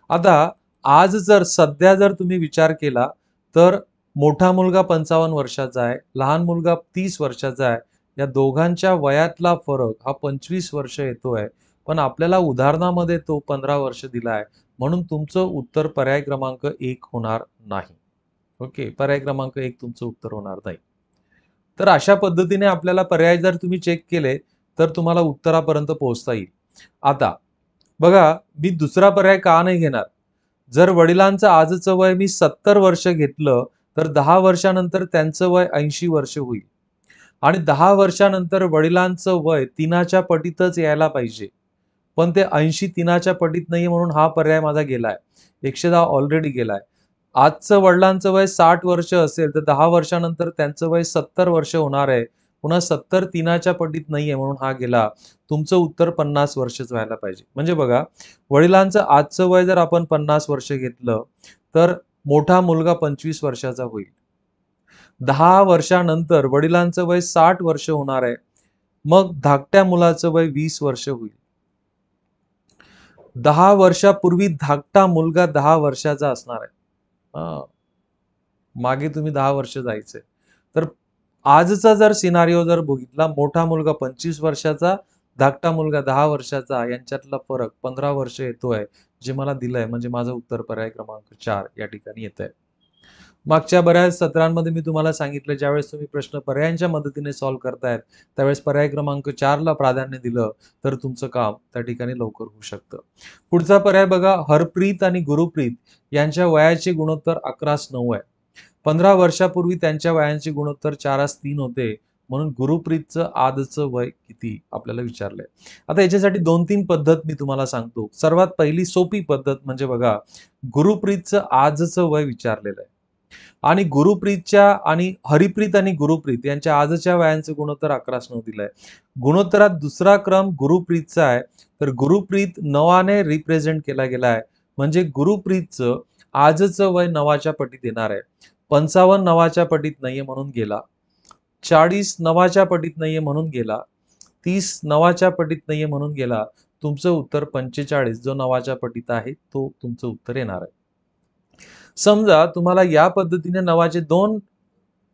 आता आज जर सध्या जर तुम्ही विचार केला तर मोठा मुलगा 55 वर्षाचा आहे, लहान मुलगा 30 वर्षाचा आहे. या दोघांच्या वयातला फरक हा 25 वर्ष येतोय. पण आपल्याला उदाहरणामध्ये तो 15 वर्ष दिला आहे. म्हणून तुमचं उत्तर पर्याय क्रमांक 1 होणार नाही. ओके. पर्याय क्रमांक 1 तुमचं उत्तर होणार नाही. तर अशा पद्धतीने आपल्याला पर्याय जर तुम्ही चेक केले तर तुम्हाला उत्तरापर्यंत पोहोचता येईल. आता बघा मी दुसरा पर्याय का नाही घेणार? जर वडिलांचं आजचं वय मी 70 वर्ष घेतलं तर 10 वर्षानंतर त्यांचं वय 80 वर्ष होईल. आणि 10 वर्षानंतर वडिलांचं वय 3च्या पटीतच यायला पाहिजे, पण ते 80 3च्या पटीत नाही म्हणून हा पर्याय माझा गेलाय. 110 ऑलरेडी गेलाय. आजचं वडिलांचं वय 60 वर्ष असेल तर 10 वर्षानंतर त्यांचं वय 70 वर्ष होणार आहे. पुन्हा 70 3च्या पटीत नाहीये म्हणून हा गेला. तुमचं उत्तर 50 वर्षच व्हायला पाहिजे. म्हणजे बघा, वडिलांचं आजचं वय जर आपण 50 वर्ष घेतलं तर मोठा मुलगा 25 वर्षाचा होईल. 10 वर्षानंतर वडिलांचं वय 60 वर्ष होणार आहे. मग धाकट्या मुलाचं वय 20 वर्ष होईल. 10 वर्षापूर्वी धाकटा मुलगा 10 वर्षाचा असणार आहे. मागे तुम्ही 10 वर्ष जायचंय. तर आजचा जर सिनारिओ जर बघितला, मोठा मुलगा 25 वर्षाचा, धाकटा मुलगा 10 वर्षाचा, यांच्यातला फरक 15 वर्ष येतोय, जे मला दिलंय. म्हणजे माझं उत्तर पर्याय क्रमांक 4 या ठिकाणी येतंय. मागच्या बऱ्याच सत्रांमध्ये मी तुम्हाला सांगितलं, ज्यावेळेस तुम्ही प्रश्न पर्यायांच्या मदतीने सॉल्व्ह करतायत, त्यावेळेस पर्याय क्रमांक 4ला प्राधान्य दिलं तर तुमचं काम त्या ठिकाणी लवकर होऊ शकतं. पुढचा पर्याय बघा, हरप्रीत आणि गुरुप्रीत यांच्या वयाचे गुणोत्तर 11:9 आहे. 15 वर्षापूर्वी त्यांच्या वयांचे गुणोत्तर 4:3 होते. म्हणून गुरुप्रीतचं आजचं वय किती आपल्याला विचारलंय. आता याच्यासाठी 2-3 पद्धत मी तुम्हाला सांगतो. सर्वात पहिली सोपी पद्धत म्हणजे बघा, गुरुप्रीतचं आजचं वय विचारलेलं आहे आणि गुरुप्रीतच्या आणि हरिप्रीत आणि गुरुप्रीत यांच्या आजच्या वयांचं गुणोत्तर 11:9 दिलंय. गुणोत्तरात दुसरा क्रम गुरुप्रीतचा आहे, तर गुरुप्रीत 9ने रिप्रेझेंट केला गेला आहे. म्हणजे गुरुप्रीतचं आजचं वय 9च्या पटीत येणार आहे. 55 9च्या पटीत नाहीये म्हणून गेला. 40 9च्या पटीत नाहीये म्हणून गेला. 30 9च्या पटीत नाहीये म्हणून गेला. तुमचं उत्तर 45 जो 9च्या पटीत आहे तो तुमचं उत्तर येणार आहे. समजा तुम्हाला या पद्धतीने 9चे 2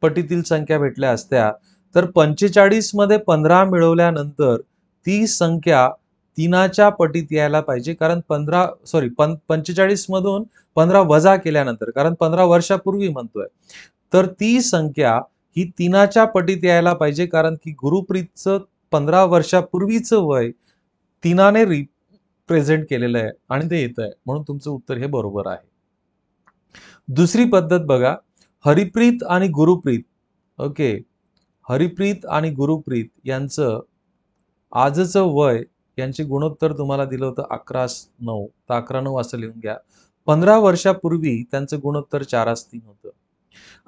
पटीतील संख्या भेटल्या असत्या, तर 45 मध्ये 15 मिळवल्यानंतर ती संख्या 3च्या पटीत यायला पाहिजे. कारण 45 मधून 15 वजा केल्यानंतर, कारण 15 वर्षापूर्वी म्हणतोय, तर ती संख्या ही 3च्या पटीत यायला पाहिजे. कारण की गुरुप्रीतचं 15 वर्षापूर्वीचं वय 3ने रिप्रेझेंट केलेलं आहे आणि ते येत आहे. म्हणून तुमचं उत्तर हे बरोबर आहे. दुसरी पद्धत बघा, हरिप्रीत आणि गुरुप्रीत. ओके, हरिप्रीत आणि गुरुप्रीत यांचं आजचं वय यांचे गुणोत्तर तुम्हाला दिलं होतं 11:9, तर 11:9 असं लिहून घ्या. 15 वर्षापूर्वी त्यांचं गुणोत्तर 4:3 होतं.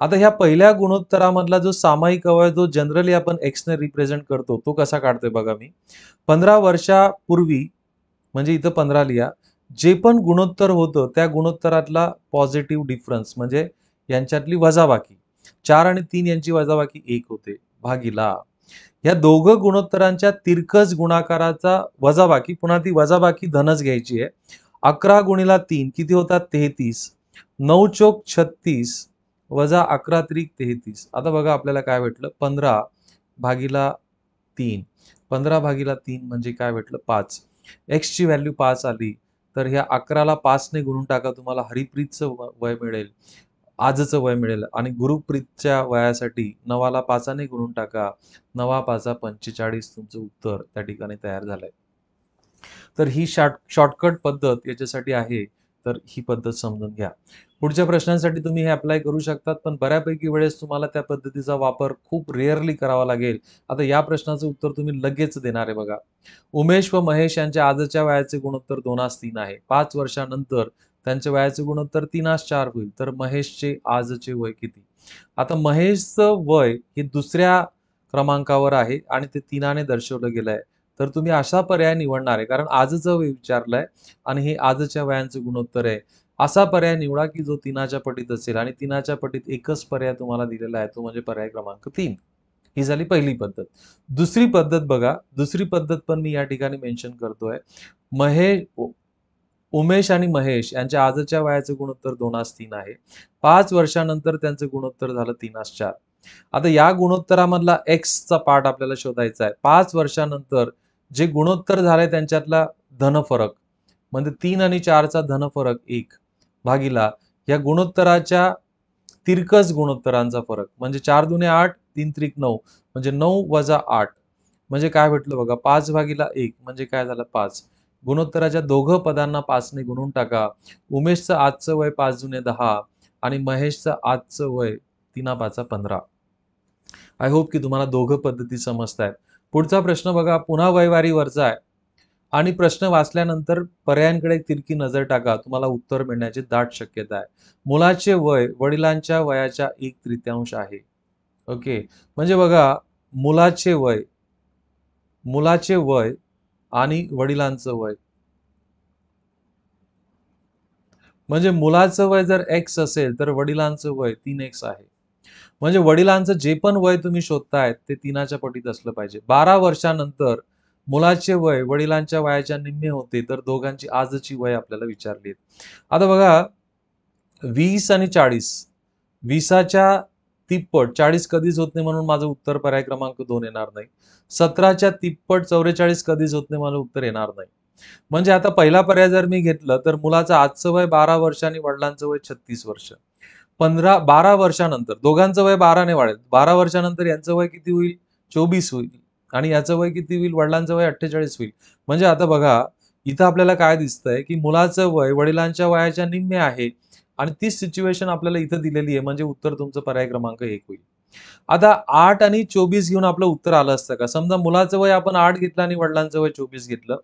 आता ह्या पहिल्या गुणोत्तरामधला जो सामायिक अवयव जो जनरली आपण एक्सने रिप्रेझेंट करतो, तो कसा काढतोय बघा मी. 15 वर्षापूर्वी म्हणजे इथं 15 लिहा. जे पण गुणोत्तर होतं त्या गुणोत्तरातला पॉझिटिव्ह डिफरन्स म्हणजे यांच्यातली वजाबाकी, 4 आणि 3 यांची वजाबाकी 1 होते, भागिला या दोघं गुणोत्तरांच्या तिरकस गुणाकाराचा वजाबाकी, पुन्हा ती वजाबाकी धनच घ्यायची आहे. 11 गुणिला 3 किती होतात? 33. 9 चोक 36 वजा 11 त्रिक 33. आता बघा आपल्याला काय भेटलं? 15 भागिला 3. 15 भागिला 3 म्हणजे काय भेटलं? 5. x ची व्हॅल्यू 5 आली. तर ह्या 11ला 5ने गुणून टाका, तुम्हाला हरिप्रीतचं वय मिळेल, आजचं वय मिळेल. आणि गुरुप्रीतच्या वयासाठी 9ला 5ने गुणून टाका. 9 5 45 तुमचं उत्तर त्या ठिकाणी तयार झालंय. तर ही शॉर्टकट पद्धत याच्यासाठी आहे, तर ही पद्धत समजून घ्या. पुढच्या प्रश्नांसाठी तुम्ही हे अप्लाय करू शकतात, पण बऱ्यापैकी वेळेस तुम्हाला त्या पद्धतीचा वापर खूप रेअरली करावा लागेल. आता या प्रश्नाचं उत्तर तुम्ही लगेच देणार आहे बघा. उमेश व महेश यांच्या आजच्या वयाचे गुणोत्तर 2:3 आहे. 5 वर्षानंतर त्यांच्या वयाचे गुणोत्तर 3:4 होईल. तर महेशचे आजचे वय किती? आता महेशचं वय हे दुसऱ्या क्रमांकावर आहे आणि ते 3ने दर्शवलं गेलं आहे. तर तुम्ही असा पर्याय निवडणार आहे, कारण आजचं वय विचारलंय आणि हे आजच्या वयांचं गुणोत्तर आहे. असा पर्याय निवडा की जो 3च्या पटीत असेल आणि 3च्या पटीत एकच पर्याय तुम्हाला दिलेला आहे, तो म्हणजे पर्याय क्रमांक 3. ही झाली पहिली पद्धत. दुसरी पद्धत बघा, दुसरी पद्धत पण मी या ठिकाणी मेन्शन करतोय. उमेश आणि महेश यांच्या आजच्या वयाचं गुणोत्तर 2:3 आहे. 5 वर्षानंतर त्यांचं गुणोत्तर झालं 3:4. आता या गुणोत्तरामधला एक्सचा पार्ट आपल्याला शोधायचा आहे. 5 वर्षानंतर जे गुणोत्तर झालंय त्यांच्यातला धनफरक म्हणजे 3 आणि 4चा धनफरक 1 भागिला या गुणोत्तराच्या तिरकस गुणोत्तरांचा फरक म्हणजे 4 दुने 8, 3 त्रिक 9 म्हणजे 9 वजा 8 म्हणजे काय भेटलं बघा. 5 भागिला 1 म्हणजे काय झालं? 5. गुणोत्तराच्या दोघं पदांना 5ने गुणून टाका. उमेशचं आजचं वय 5 दुने 10 आणि महेशचं आजचं वय 3 5 15. आय होप की तुम्हाला दोघं पद्धती समजतायत. पुढचा प्रश्न बघा, पुन्हा वयवारीवरचा आहे आणि प्रश्न वाचल्यानंतर पर्यायांकडे एक तिरकी नजर टाका. तुम्हाला उत्तर मिळण्याची दाट शक्यता आहे. मुलाचे वय वडिलांच्या वयाच्या 1/3 आहे. ओके. म्हणजे बघा, मुलाचे वय मुलाचे वय आणि वडिलांचं वय, म्हणजे मुलाचं वय जर x असेल तर वडिलांचं वय 3x आहे. म्हणजे वडिलांचं जे पण वय तुम्ही शोधताय ते 3च्या पटीत असलं पाहिजे. 12 वर्षानंतर मुलाचे वय वडिलांच्या वयाच्या निम्मे होते, तर दोघांची आजची वय आपल्याला विचारली आहेत. आता बघा, 20 आणि 40, 20च्या तिप्पट 40 कधीच होत नाही, म्हणून माझं उत्तर पर्याय क्रमांक 2 येणार नाही. 17च्या तिप्पट 44 कधीच होत नाही, मला उत्तर येणार नाही. म्हणजे आता पहिला पर्याय जर मी घेतलं तर मुलाचं आजचं वय 12 वर्ष आणि वडिलांचं वय 36 वर्ष. 12 वर्षानंतर दोघांचं वय 12 ने वाढेल. 12 वर्षानंतर यांचं वय किती होईल? 24 होईल आणि याचं वय किती होईल? वडिलांचं वय 48 होईल. म्हणजे आता बघा, इथं आपल्याला काय दिसतंय की मुलाचं वय वडिलांच्या वयाच्या निम्मे आहे आणि तीच सिच्युएशन आपल्याला इथं दिलेली आहे. म्हणजे उत्तर तुमचं पर्याय क्रमांक 1 होईल. आता 8 आणि 24 घेऊन आपलं उत्तर आलं असतं का? समजा मुलाचं वय आपण 8 घेतलं आणि वडिलांचं वय 24 घेतलं.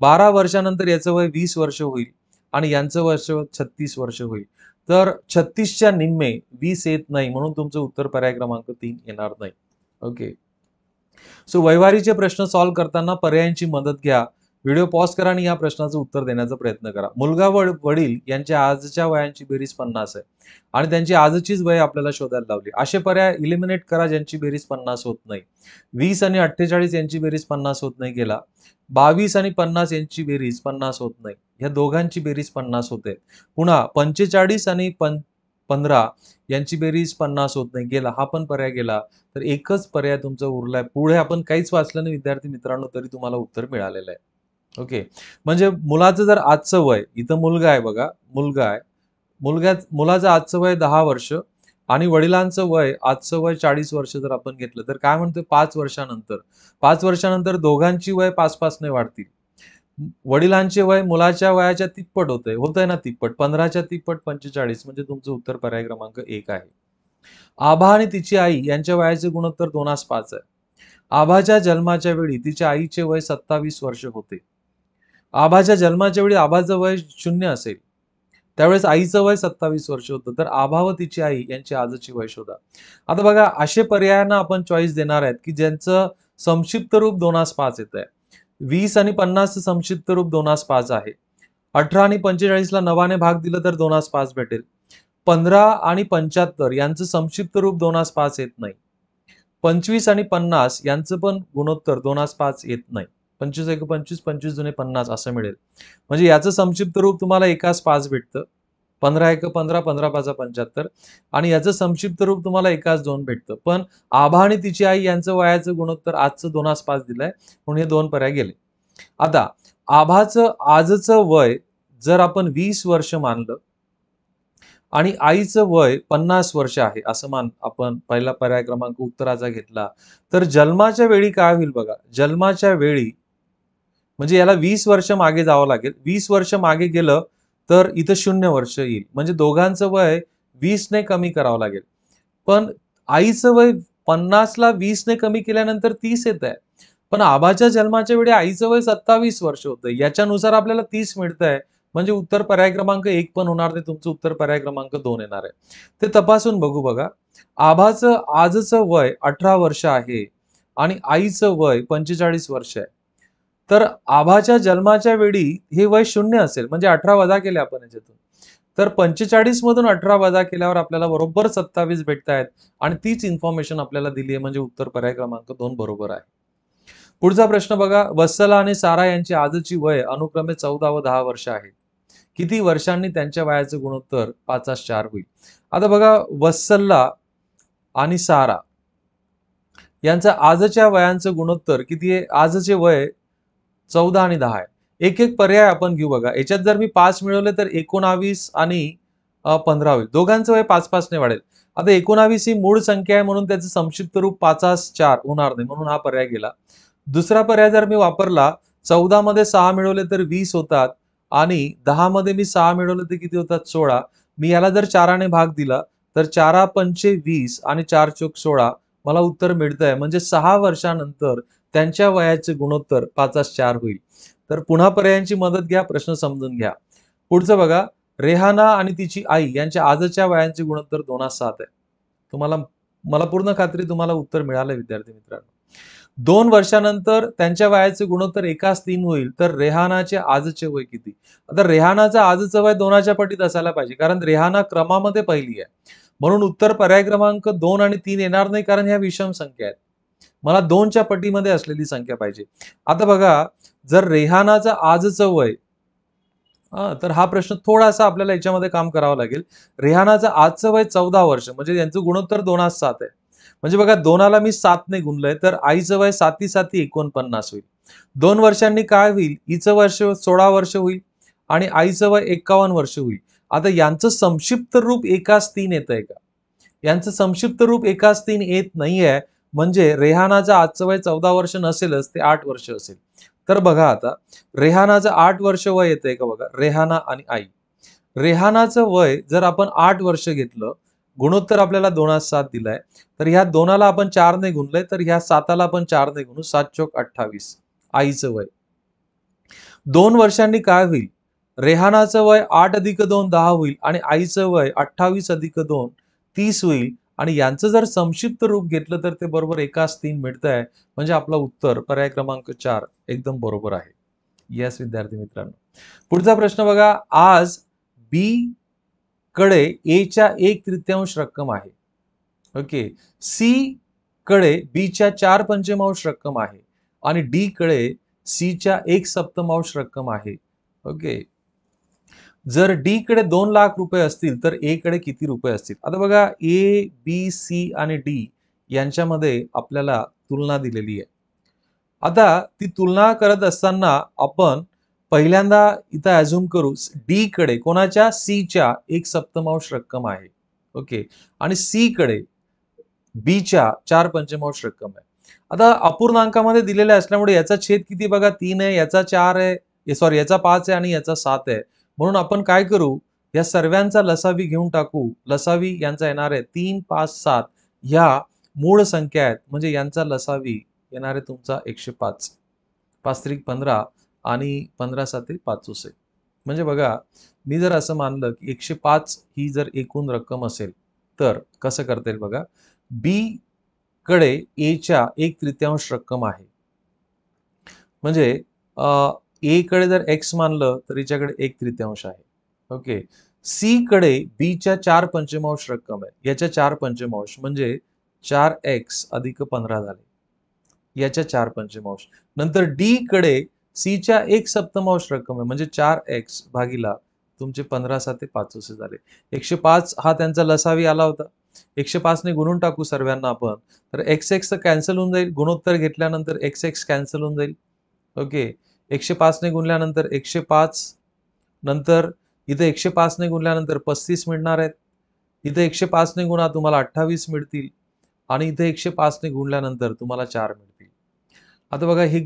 12 वर्षानंतर याचं वय 20 वर्ष होईल आणि यांचं वर्ष 36 वर्ष होईल. तर 36च्या निम्मे 20 येत नाही, म्हणून तुमचं उत्तर पर्याय क्रमांक 3 येणार नाही. ओके. सो वयवारीचे प्रश्न सॉल्व्ह करताना पर्यायांची मदत घ्या. व्हिडिओ पॉज करा आणि या प्रश्नाचं उत्तर देण्याचा प्रयत्न करा. मुलगा व वडील यांच्या आजच्या वयांची बेरीज 50 आहे आणि त्यांची आजचीच वय आपल्याला शोधायला लावली. असे पर्याय इलिमिनेट करा ज्यांची बेरीज 50 होत नाही. 20 आणि 48 यांची बेरीज 50 होत नाही गेला. 22 आणि 50 यांची बेरीज 50 होत नाही. या दोघांची बेरीज 50 होते. पुन्हा 45 आणि 15 यांची बेरीज 50 होत नाही गेला. हा पण पर्याय गेला. तर एकच पर्याय तुमचा उरलाय. पुढे आपण काहीच वाचलं नाही विद्यार्थी मित्रांनो, तरी तुम्हाला उत्तर मिळालेलं आहे. ओके. म्हणजे मुलाचं जर आजचं वय, इथं मुलगा आहे बघा, मुलगा आहे. मुलाचं आजचं वय 10 वर्ष आणि वडिलांचं वय आजचं वय 40 वर्ष जर आपण घेतलं, तर काय म्हणतोय 5 वर्षानंतर. 5 वर्षानंतर दोघांची वय 5-5 ने वाढतील. वडिलांचे वय मुलाच्या वयाच्या तिप्पट होतंय ना तिप्पट. 15च्या तिप्पट 45, म्हणजे तुमचं उत्तर पर्याय क्रमांक 1 आहे. आभा आणि तिची आई यांच्या वयाचे गुणोत्तर 2:5 आहे. आभाच्या जन्माच्या वेळी तिच्या आईचे वय 27 वर्ष होते. आभाच्या जन्माच्या वेळी आभाचं वय 0 असेल. त्यावेळेस आईचं वय 27 वर्ष होतं. तर आभा व तिची आई यांची आजची वय शोधा. आता बघा, असे पर्यायांना आपण चॉईस देणार आहेत की ज्यांचं संक्षिप्त रूप 2:5 येत आहे. 20 आणि 50 संक्षिप्त रूप 2:5 आहे. 18 आणि 45ला 9ने भाग दिलं तर 2:5 भेटेल. 15 आणि 75 यांचं संक्षिप्त रूप 2:5 येत नाही. 25 आणि 50 यांचं पण गुणोत्तर 2:5 येत नाही. 25 एक 25, 25 दुने 50 असं मिळेल. म्हणजे याचं संक्षिप्त रूप तुम्हाला 1:5 भेटतं. 15 एक 15, 15 पाचा 75 आणि याचं संक्षिप्त रूप तुम्हाला 1:2 भेटतं. पण आभा आणि तिची आई यांचं वयाचं गुणोत्तर आजचं 2:5 दिलंय, म्हणून हे 2 पर्याय गेले. आता आभाचं आजचं वय जर आपण 20 वर्ष मानलं आणि आईचं वय 50 वर्ष आहे असं आपण पहिला पर्याय क्रमांक उत्तराचा घेतला, तर जन्माच्या वेळी काय होईल बघा. जन्माच्या वेळी म्हणजे याला 20 वर्ष मागे जावं लागेल. 20 वर्ष मागे गेलं तर इथं 0 वर्ष येईल. म्हणजे दोघांचं वय 20 ने कमी करावं लागेल. पण आईचं वय 50ला 20 ने कमी केल्यानंतर 30 येत आहे. पण आबाच्या जन्माच्या वेळी आईचं वय 27 वर्ष होतं. याच्यानुसार आपल्याला 30 मिळतंय. म्हणजे उत्तर पर्याय क्रमांक 1 पण होणार नाही. तुमचं उत्तर पर्याय क्रमांक 2 येणार आहे. ते तपासून बघू बघा. आभाचं आजचं वय 18 वर्ष आहे आणि आईचं वय 45 वर्ष आहे. तर आभाच्या जन्माच्या वेळी हे वय 0 असेल, म्हणजे 18 वजा केले आपण याच्यातून. तर 45 मधून 18 वजा केल्यावर आपल्याला बरोबर 27 भेटतायत आणि तीच इन्फॉर्मेशन आपल्याला दिली आहे, म्हणजे उत्तर पर्याय क्रमांक 2 बरोबर आहे. पुढचा प्रश्न बघा. वत्सला आणि सारा यांची आजची वय अनुक्रमे 14 व 10 वर्ष आहे. किती वर्षांनी त्यांच्या वयाचे गुणोत्तर 5:4 होईल? आता बघा, वत्सला आणि सारा यांचं आजच्या वयांचं गुणोत्तर किती आहे? आजचे वय 14 आणि 10 आहे. एक एक पर्याय आपण घेऊ बघा. याच्यात जर मी 5 मिळवले तर 19 आणि 15 होईल. दोघांचं वय 5-5 ने वाढेल. आता 19 ही मूळ संख्या आहे, म्हणून त्याचं संक्षिप्त रूप 5:4 होणार नाही, म्हणून हा पर्याय गेला. दुसरा पर्याय जर मी वापरला, 14 मध्ये 6 मिळवले तर 20 होतात आणि 10 मध्ये मी 6 मिळवले तर किती होतात? 16. मी याला जर 4ने भाग दिला तर 4 पंचे 20 आणि 4 चोक 16, मला उत्तर मिळतंय. म्हणजे 6 वर्षानंतर त्यांच्या वयाचे गुणोत्तर 5:4 होईल. तर पुन्हा पर्यायांची मदत घ्या, प्रश्न समजून घ्या. पुढचं बघा, रेहाना आणि तिची आई यांच्या आजच्या वयांचे गुणोत्तर 2:7 आहे. मला पूर्ण खात्री तुम्हाला उत्तर मिळालं विद्यार्थी मित्रांनो. 2 वर्षानंतर त्यांच्या वयाचे गुणोत्तर 1:3 होईल, तर रेहानाचे आजचे वय किती? आता रेहानाचं आजचं वय 2च्या पटीत असायला पाहिजे, कारण रेहाना क्रमामध्ये पहिली आहे. म्हणून उत्तर पर्याय क्रमांक 2 आणि 3 येणार नाही, कारण ह्या विषम संख्या आहेत. मला 2च्या पटीमध्ये असलेली संख्या पाहिजे. आता बघा, जर रेहानाचं आजचं वय तर हा प्रश्न थोडासा आपल्याला याच्यामध्ये काम करावं लागेल. रेहानाचं आजचं वय 14 वर्ष, म्हणजे यांचं गुणोत्तर 2:7 आहे. म्हणजे बघा 2ला मी 7 ने गुणलंय, तर आईचं वय 7 49 होईल. 2 वर्षांनी काय होईल? हिचं वर्ष 16 वर्ष होईल आणि आईचं वय 51 वर्ष होईल. आता यांचं संक्षिप्त रूप 1:3 येतंय का? यांचं संक्षिप्त रूप 1:3 येत नाहीये, म्हणजे रेहानाचं आजचं वय 14 वर्ष नसेलच, ते 8 वर्ष असेल. तर बघा आता, रेहानाचं 8 वर्ष वय येतंय का बघा, रेहाना आणि आई. रेहानाचं वय जर आपण 8 वर्ष घेतलं, गुणोत्तर आपल्याला 2:7 दिलाय, तर ह्या 2ला आपण 4 ने गुणलंय, तर ह्या 7ला आपण 4 ने गुणू, 7 चोक 28. आईचं वय 2 वर्षांनी काय होईल? रेहानाचं वय 8 + 2 10 होईल आणि आईचं वय 28 + 2 30 होईल आणि यांचं जर संक्षिप्त रूप घेतलं तर ते बरोबर 1:3 मिळतंय. म्हणजे आपलं उत्तर पर्याय क्रमांक 4 एकदम बरोबर आहे. येस विद्यार्थी मित्रांनो. पुढचा प्रश्न बघा, आज बी कडे ए च्या 1/3 रक्कम आहे. ओके. सी कडे बी च्या 4/5 रक्कम आहे आणि डी कडे सी च्या 1/7 रक्कम आहे. ओके. जर डी कडे 2 लाख रुपये असतील, तर ए कडे किती रुपये असतील? आता बघा, ए, बी, सी आणि डी यांच्यामध्ये आपल्याला तुलना दिलेली आहे. आता ती तुलना करत असताना आपण पहिल्यांदा इथं अझ्युम करू, डी कडे कोणाच्या? सी च्या 1/7 रक्कम आहे. ओके. आणि सी कडे बी च्या 4/5 रक्कम आहे. आता अपूर्णांकामध्ये दिलेले असल्यामुळे याचा छेद किती बघा, 3 आहे, याचा 4 आहे, सॉरी याचा 5 आहे आणि याचा 7 आहे. म्हणून आपण काय करू, या सर्वांचा लसावी घेऊन टाकू. लसावी यांचा येणार आहे 3, 5, 7 ह्या मूळ संख्या आहेत, म्हणजे यांचा लसावी येणार आहे तुमचा 105. 5 त्रिक 15 आणि 15 7 5 म्हणजे बघा, मी जर असं मानलं की 105 ही जर एकूण रक्कम असेल, तर कसं करता येईल बघा, बी कडे ए च्या 1/3 रक्कम आहे. म्हणजे ए कडे जर एक्स मानलं तर हिच्याकडे 1/3 आहे. ओके. सी कडे बी च्या 4/5 रक्कम आहे. याच्या 4/5 म्हणजे 4x अधिक 15 झाले. याच्या 4/5. नंतर डी कडे सी च्या 1/7 रक्कम आहे, म्हणजे 4x भागिला तुमचे 15 7 5 झाले. 105 हा त्यांचा लसावी आला होता. 105 ने गुणून टाकू सर्वांना आपण, तर x कॅन्सल होऊन जाईल. गुणोत्तर घेतल्यानंतर x कॅन्सल होऊन जाईल. ओके. 105 ने गुणल्यानंतर 105, नंतर इथे 105 ने गुणल्यानंतर 35 मिळणार आहेत. इथे 105 ने गुणा, तुम्हाला 28 मिळतील आणि इथे 105 ने गुणल्यानंतर तुम्हाला 4 मिळतील. आता बघा, हे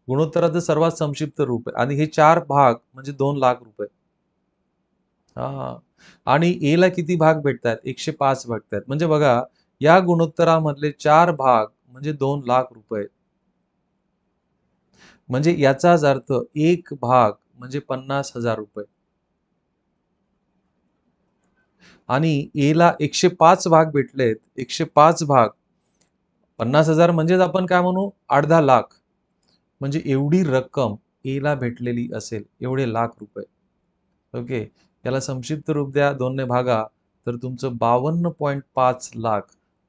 गुणोत्तराचं सर्वात संक्षिप्त रूप आहे आणि हे 4 भाग म्हणजे 2 लाख रुपये. हा, आणि ए ला किती भाग भेटतात? 105 भेटतात. म्हणजे बघा, या गुणोत्तरामधले 4 भाग म्हणजे 2 लाख रुपये. म्हणजे याचाच अर्थ 1 भाग म्हणजे 50,000 रुपये. आणि ए ला 105 भाग भेटलेत. 105 भाग 50,000 म्हणजेच आपण काय म्हणू, अर्धा लाख. म्हणजे एवढी रक्कम ए ला भेटलेली असेल, एवढे लाख रुपये. ओके. याला संक्षिप्त रूप द्या, 2 ने भागा, तर तुमचं 52.5 लाख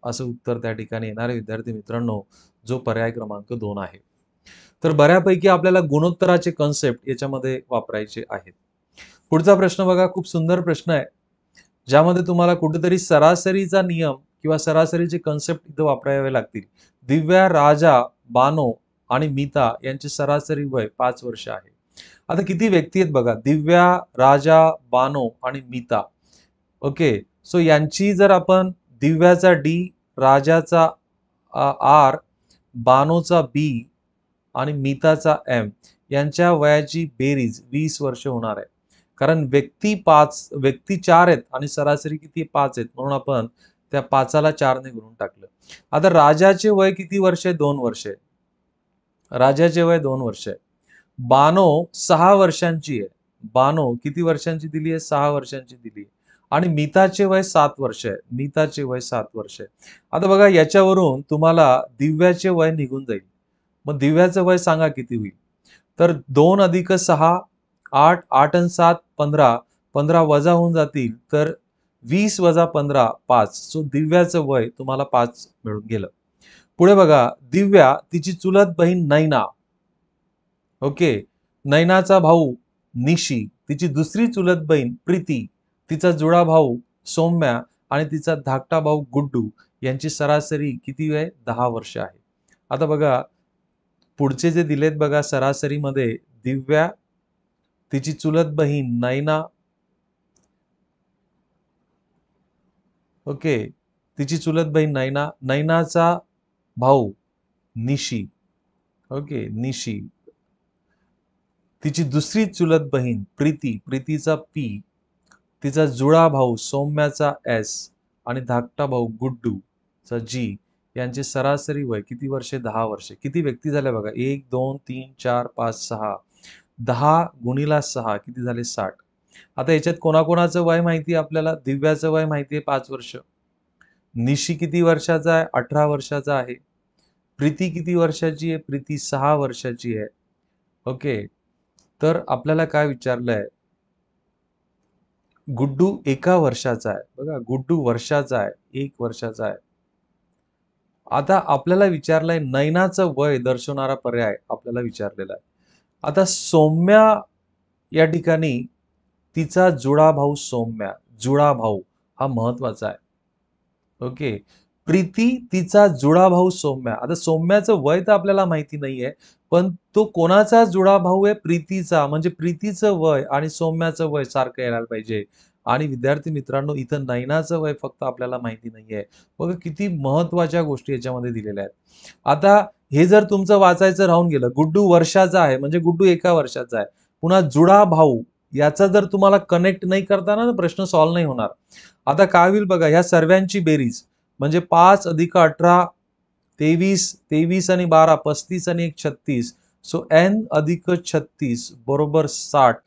असं उत्तर त्या ठिकाणी येणार आहे विद्यार्थी मित्रांनो, जो पर्याय क्रमांक 2 आहे. तर बऱ्यापैकी आपल्याला गुणोत्तराचे कन्सेप्ट याच्यामध्ये वापरायचे आहेत. पुढचा प्रश्न बघा, खूप सुंदर प्रश्न आहे, ज्यामध्ये तुम्हाला कुठेतरी सरासरीचा नियम किंवा सरासरीचे कन्सेप्ट इथं वापरावे लागतील. दिव्या, राजा, बानो आणि मीता यांचे सरासरी वय 5 वर्ष आहे. आता किती व्यक्ती आहेत बघा, दिव्या, राजा, बानो आणि मीता. ओके. सो यांची जर आपण दिव्याचा डी, राजाचा आर, बानोचा बी आणि मीताचा एम यांच्या वयाची बेरीज 20 वर्ष होणार आहे. कारण व्यक्ती 4 आहेत आणि सरासरी किती 5 आहेत, म्हणून आपण त्या 5ला 4ने गुणून टाकलं. आता राजाचे वय किती वर्ष आहे? 2 वर्ष आहे. राजाचे वय 2 वर्ष आहे. बानो 6 वर्षांची आहे. बानो किती वर्षांची दिली आहे? 6 वर्षांची दिली आहे. आणि मीताचे वय 7 वर्ष आहे. मीताचे वय 7 वर्ष आहे. आता बघा याच्यावरून तुम्हाला दिव्याचे वय निघून जाईल. मग दिव्याचं वय सांगा किती होईल? तर 2 अधिक 6 8, 8 आणि 7 15, 15 वजा होऊन जातील तर 20 वजा 15 5. सो दिव्याचं वय तुम्हाला 5 मिळून गेलं. पुढे बघा, दिव्या तिची चुलत बहीण नैना, ओके, नैनाचा भाऊ निशी, तिची दुसरी चुलत बहीण प्रीती, तिचा जुळा भाऊ सौम्या आणि तिचा धाकटा भाऊ गुड्डू यांची सरासरी किती आहे? 10 वर्ष आहे. आता बघा पुढचे जे दिलेत बघा, सरासरीमध्ये दिव्या, तिची चुलत बहीण नैना, ओके, तिची चुलत बहीण नैना, नैनाचा भाऊ निशी, ओके, निशी, तिची दुसरी चुलत बहीण प्रीती, प्रीतीचा पी, तिचा जुळा भाऊ सौम्याचा एस आणि धाकटा भाऊ गुड्डू चा जी यांचे सरासरी वय किती वर्षे? 10 वर्षे. किती व्यक्ती झाल्या बघा, 1 2 3 4 5 6, 10 गुणिला 6 किती झाले? 60. आता याच्यात कोणाकोणाचं वय माहिती आहे आपल्याला? दिव्याचं वय माहिती आहे 5 वर्ष, निशी किती वर्षाचा आहे? 18 वर्षाचा आहे. प्रीती किती वर्षाची आहे? प्रीती 6 वर्षाची आहे. ओके, तर आपल्याला काय विचारलंय? गुड्डू 1 वर्षाचा आहे. बघा, गुड्डू वर्षाचा आहे, 1 वर्षाचा आहे. आता आपल्याला विचारलंय नैनाचं वय दर्शवणारा पर्याय आपल्याला विचारलेला आहे. आता सौम्या या ठिकाणी तिचा जुळा भाऊ सौम्या, जुळा भाऊ हा महत्वाचा आहे. ओके, प्रीती तिचा जुळा भाऊ सौम्या. आता सौम्याचं वय तर आपल्याला माहिती नाहीये, पण तो कोणाचा जुळा भाऊ आहे? प्रीतीचा. म्हणजे प्रीतीचं वय आणि सौम्याचं वय सारखं यायला पाहिजे. आणि विद्यार्थी मित्रांनो, इथं नैनाचं वय फक्त आपल्याला माहिती नाहीये. बघा किती महत्वाच्या गोष्टी याच्यामध्ये दिलेल्या आहेत. आता हे जर तुमचं वाचायचं राहून गेलं, गुड्डू वर्षाचा आहे म्हणजे गुड्डू 1 वर्षाचा आहे. पुन्हा जुळा भाऊ याचा जर तुम्हाला कनेक्ट नाही करताना तर प्रश्न सॉल्व्ह नाही होणार. आता काय होईल बघा, ह्या सर्वांची बेरीज म्हणजे 5 अधिक 18 23, 23 आणि 12 35 आणि 1 36. सो n अधिक 36 बरोबर 60.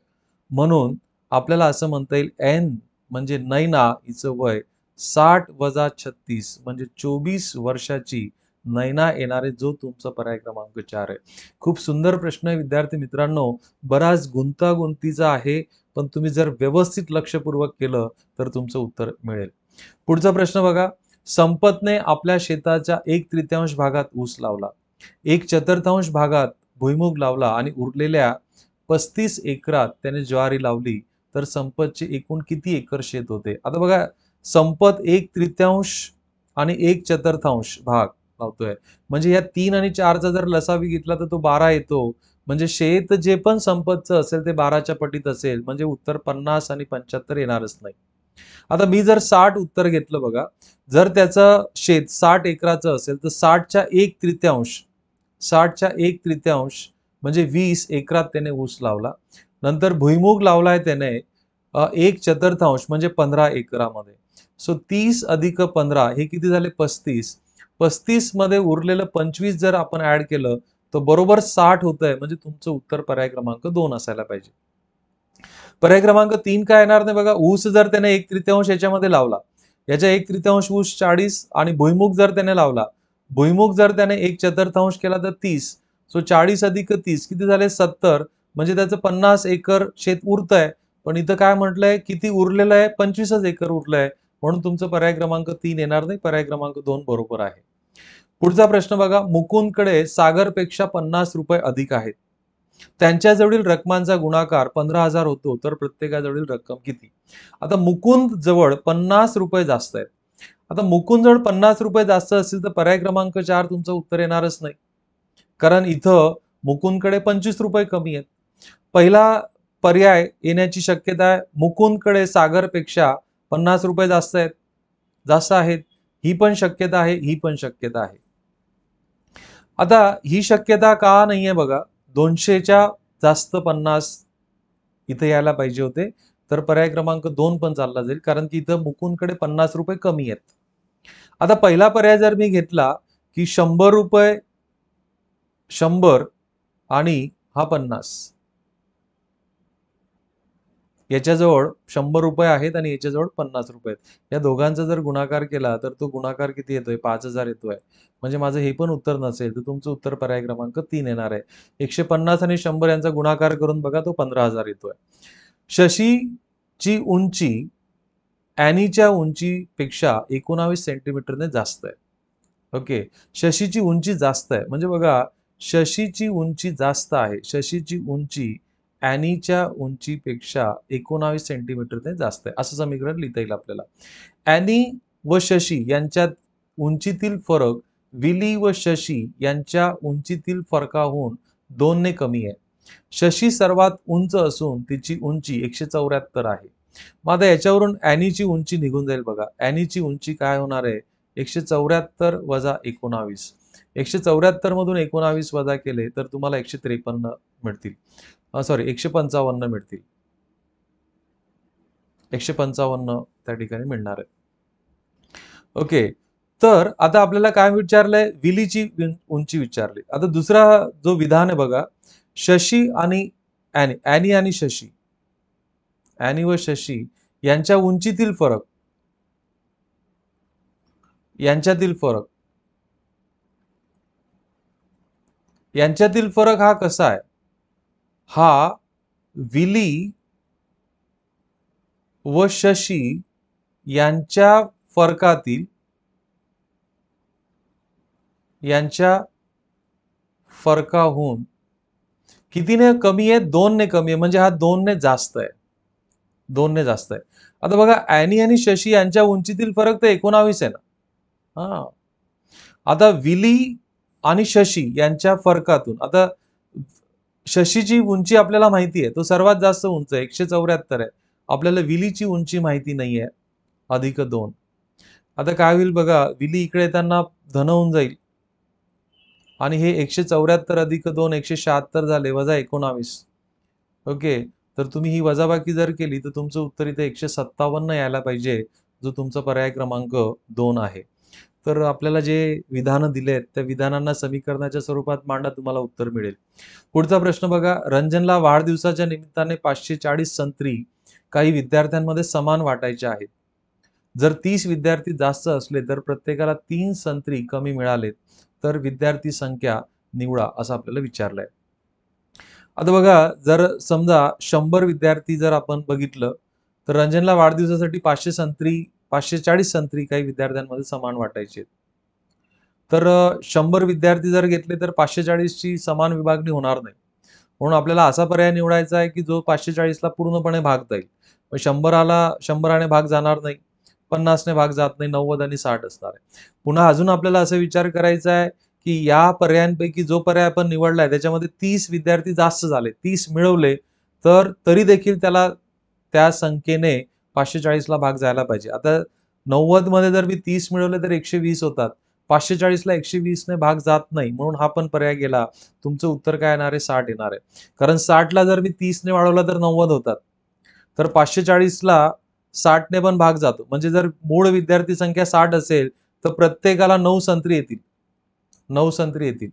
म्हणून आपल्याला असं म्हणता येईल n म्हणजे नैना हिचं वय 60 वजा 36 म्हणजे 24 वर्षाची नैना येणारे, जो तुमचा पर्याय क्रमांक 4 आहे. खूप सुंदर प्रश्न आहे विद्यार्थी मित्रांनो, बराच गुंतागुंतीचा आहे, पण तुम्ही जर व्यवस्थित लक्षपूर्वक केलं तर तुमचं उत्तर मिळेल. पुढचा प्रश्न बघा, संपतने आपल्या शेताच्या 1/3 भागात ऊस लावला, 1/4 भागात भुईमूग लावला आणि उरलेल्या 35 एकरात त्याने ज्वारी लावली, तर संपतचे एकूण किती एकर शेत होते? आता बघा, संपत 1/3 आणि 1/4 भाग लावतोय, म्हणजे या 3 आणि 4चा जर लसावी घेतला तर तो 12 येतो. म्हणजे शेत जे पण संपतचं असेल ते 12च्या पटीत असेल, म्हणजे उत्तर 50 आणि 75 येणारच नाही. आता मी जर 60 उत्तर घेतलं बघा, जर त्याचं शेत 60 एकराचं असेल तर 60च्या 1/3, 60च्या 1/3 म्हणजे 20 एकरात त्याने ऊस लावला. नंतर भुईमूग लावलाय त्याने 1/4 म्हणजे 15 एकरामध्ये. सो 30 अधिक 15 हे किती झाले? 35. 35 मध्ये उरलेलं 25 जर आपण ऍड केलं तर बरोबर 60 होत आहे. म्हणजे तुमचं उत्तर पर्याय क्रमांक 2 असायला पाहिजे. पर्याय क्रमांक 3 काय येणार नाही बघा, ऊस जर त्याने 1/3 याच्यामध्ये लावला, याच्या 1/3 ऊस 40 आणि भुईमूग जर त्याने लावला, भुईमूग जर त्याने 1/4 केला तर 30. सो 40 अधिक 30 किती झाले? 70. म्हणजे त्याचं 50 एकर शेत उरतंय. पण इथं काय म्हटलंय, किती उरलेलं आहे? 25च एकर उरलंय. म्हणून तुमचं पर्याय क्रमांक 3 येणार नाही, पर्याय क्रमांक 2 बरोबर आहे. पुढचा प्रश्न बघा, मुकुंदकडे सागरपेक्षा 50 रुपये अधिक आहेत. त्यांच्याजवळील रकमांचा गुणाकार 15,000 होतो, तर प्रत्येकाजवळील रक्कम किती? आता मुकुंद जवळ 50 रुपये जास्त आहेत. आता मुकुंद जवळ 50 रुपये जास्त असतील तर पर्याय क्रमांक 4 तुमचं उत्तर येणारच नाही, कारण इथं मुकुंदकडे 25 रुपये कमी आहेत. पहिला पर्याय येण्याची शक्यता आहे, मुकुंदकडे सागरपेक्षा 50 रुपये जास्त आहेत. ही पण शक्यता आहे, ही पण शक्यता आहे. आता ही शक्यता का नाहीये बघा, 200च्या जास्त 50 इथे यायला पाहिजे होते, तर पर्याय क्रमांक 2 पण चालला जाईल, कारण की इथं मुकुंदकडे 50 रुपये कमी आहेत. आता पहिला पर्याय जर मी घेतला की 100 रुपये, 100 आणि हा 50, याच्याजवळ 100 रुपये आहेत आणि याच्याजवळ 50 रुपये आहेत. या दोघांचा जर गुणाकार केला तर तो गुणाकार किती येतोय? 5000 येतोय. म्हणजे माझं हे पण उत्तर नसेल तर तुमचं उत्तर पर्याय क्रमांक 3 येणार आहे. 150 आणि 100 यांचा गुणाकार करून बघा, तो 15,000 येतोय. शशीची उंची ॲनीच्या उंचीपेक्षा 19 सेंटीमीटरने जास्त आहे. ओके, शशीची उंची जास्त आहे म्हणजे बघा, शशीची उंची जास्त आहे. शशीची उंची ॲनीच्या उंचीपेक्षा 19 सेंटीमीटरने जास्त आहे, असं समीकरण लिहिता येईल आपल्याला. ॲनी व शशी यांच्यात उंचीतील फरक विली व शशी यांच्या उंचीतील फरकाहून 2 ने कमी आहे. शशी सर्वात उंच असून तिची उंची 174 आहे. मग आता याच्यावरून ॲनीची उंची निघून जाईल बघा. ॲनीची उंची काय होणार आहे? 174 वजा 19. 174 मधून 19 वजा केले तर तुम्हाला 153 मिळतील. सॉरी 155 मिळतील. 155 त्या ठिकाणी मिळणार आहे. ओके, तर आता आपल्याला काय विचारलंय? विलीची उंची विचारली. आता दुसरा जो विधान आहे बघा, शशी आणि ॲनी, ॲनी आणि शशी, ॲनी व शशी यांच्या उंचीतील फरक, यांच्यातील फरक, यांच्यातील फरक हा कसा आहे? हा विली व शशी यांच्या फरकातील, यांच्या फरकाहून कितीने कमी आहे? 2 ने कमी आहे. म्हणजे हा 2 ने जास्त आहे. 2 ने जास्त आहे. आता बघा, ॲनी आणि शशी यांच्या उंचीतील फरक तर 19 आहे ना. हा, आता विली आणि शशी यांच्या फरकातून, आता शशीची उंची आपल्याला माहिती आहे, तो सर्वात जास्त उंच आहे, 174 आहे. आपल्याला विलीची उंची माहिती नाहीये, अधिक 2. आता काय होईल बघा, विली इकडे येताना धन होऊन जाईल आणि हे 174 अधिक 2 176 झाले, वजा 19. ओके, तर तुम्ही ही वजाबाकी जर केली तर तुमचं उत्तर इथे 157 यायला पाहिजे, जो तुमचा पर्याय क्रमांक 2 आहे. तर आपल्याला जे विधानं दिलेत त्या विधानांना समीकरणाच्या स्वरूपात मांडा, तुम्हाला उत्तर मिळेल. पुढचा प्रश्न बघा, रंजनला वाढदिवसाच्या निमित्ताने 540 संत्री काही विद्यार्थ्यांमध्ये समान वाटायचे आहेत. जर 30 विद्यार्थी जास्त असले तर प्रत्येकाला 3 संत्री कमी मिळालेत तर विद्यार्थी संख्या निवडा, असं आपल्याला विचारलंय. आता बघा, जर समजा 100 विद्यार्थी जर आपण बघितलं तर रंजनला वाढदिवसासाठी 540 संत्री काही विद्यार्थ्यांमध्ये समान वाटायचे. तर 100 विद्यार्थी जर घेतले तर 540 ची समान विभागणी होणार नाही. म्हणून आपल्याला असा पर्याय निवडायचा आहे की जो 540 ला पूर्णपणे भागता येईल. मग 100 ने भाग जाणार नाही, 50 ने भाग जात नाही, 90 आणि 60 असणार आहे. पुन्हा अजून आपल्याला असा विचार करायचा आहे की या पर्यायांपैकी जो पर्याय आपण निवडलाय त्याच्यामध्ये 30 विद्यार्थी जास्त झाले, 30 मिळवले, तर तरी देखील त्याला त्या संख्येने 540 ला भाग जायला पाहिजे. आता 90 मध्ये जर मी 30 मिळवले तर 120 होतात. 540 ला 120 ने भाग जात नाही, म्हणून हा पण पर्याय गेला. तुमचं उत्तर काय येणार आहे? 60 येणार आहे. कारण 60 ला जर मी 30 ने वाढवला तर 90 होतात. तर 540 ला 60 ने पण भाग जातो. म्हणजे जर मूळ विद्यार्थी संख्या 60 असेल तर प्रत्येकाला 9 संत्री येतील. 9 संत्री येतील.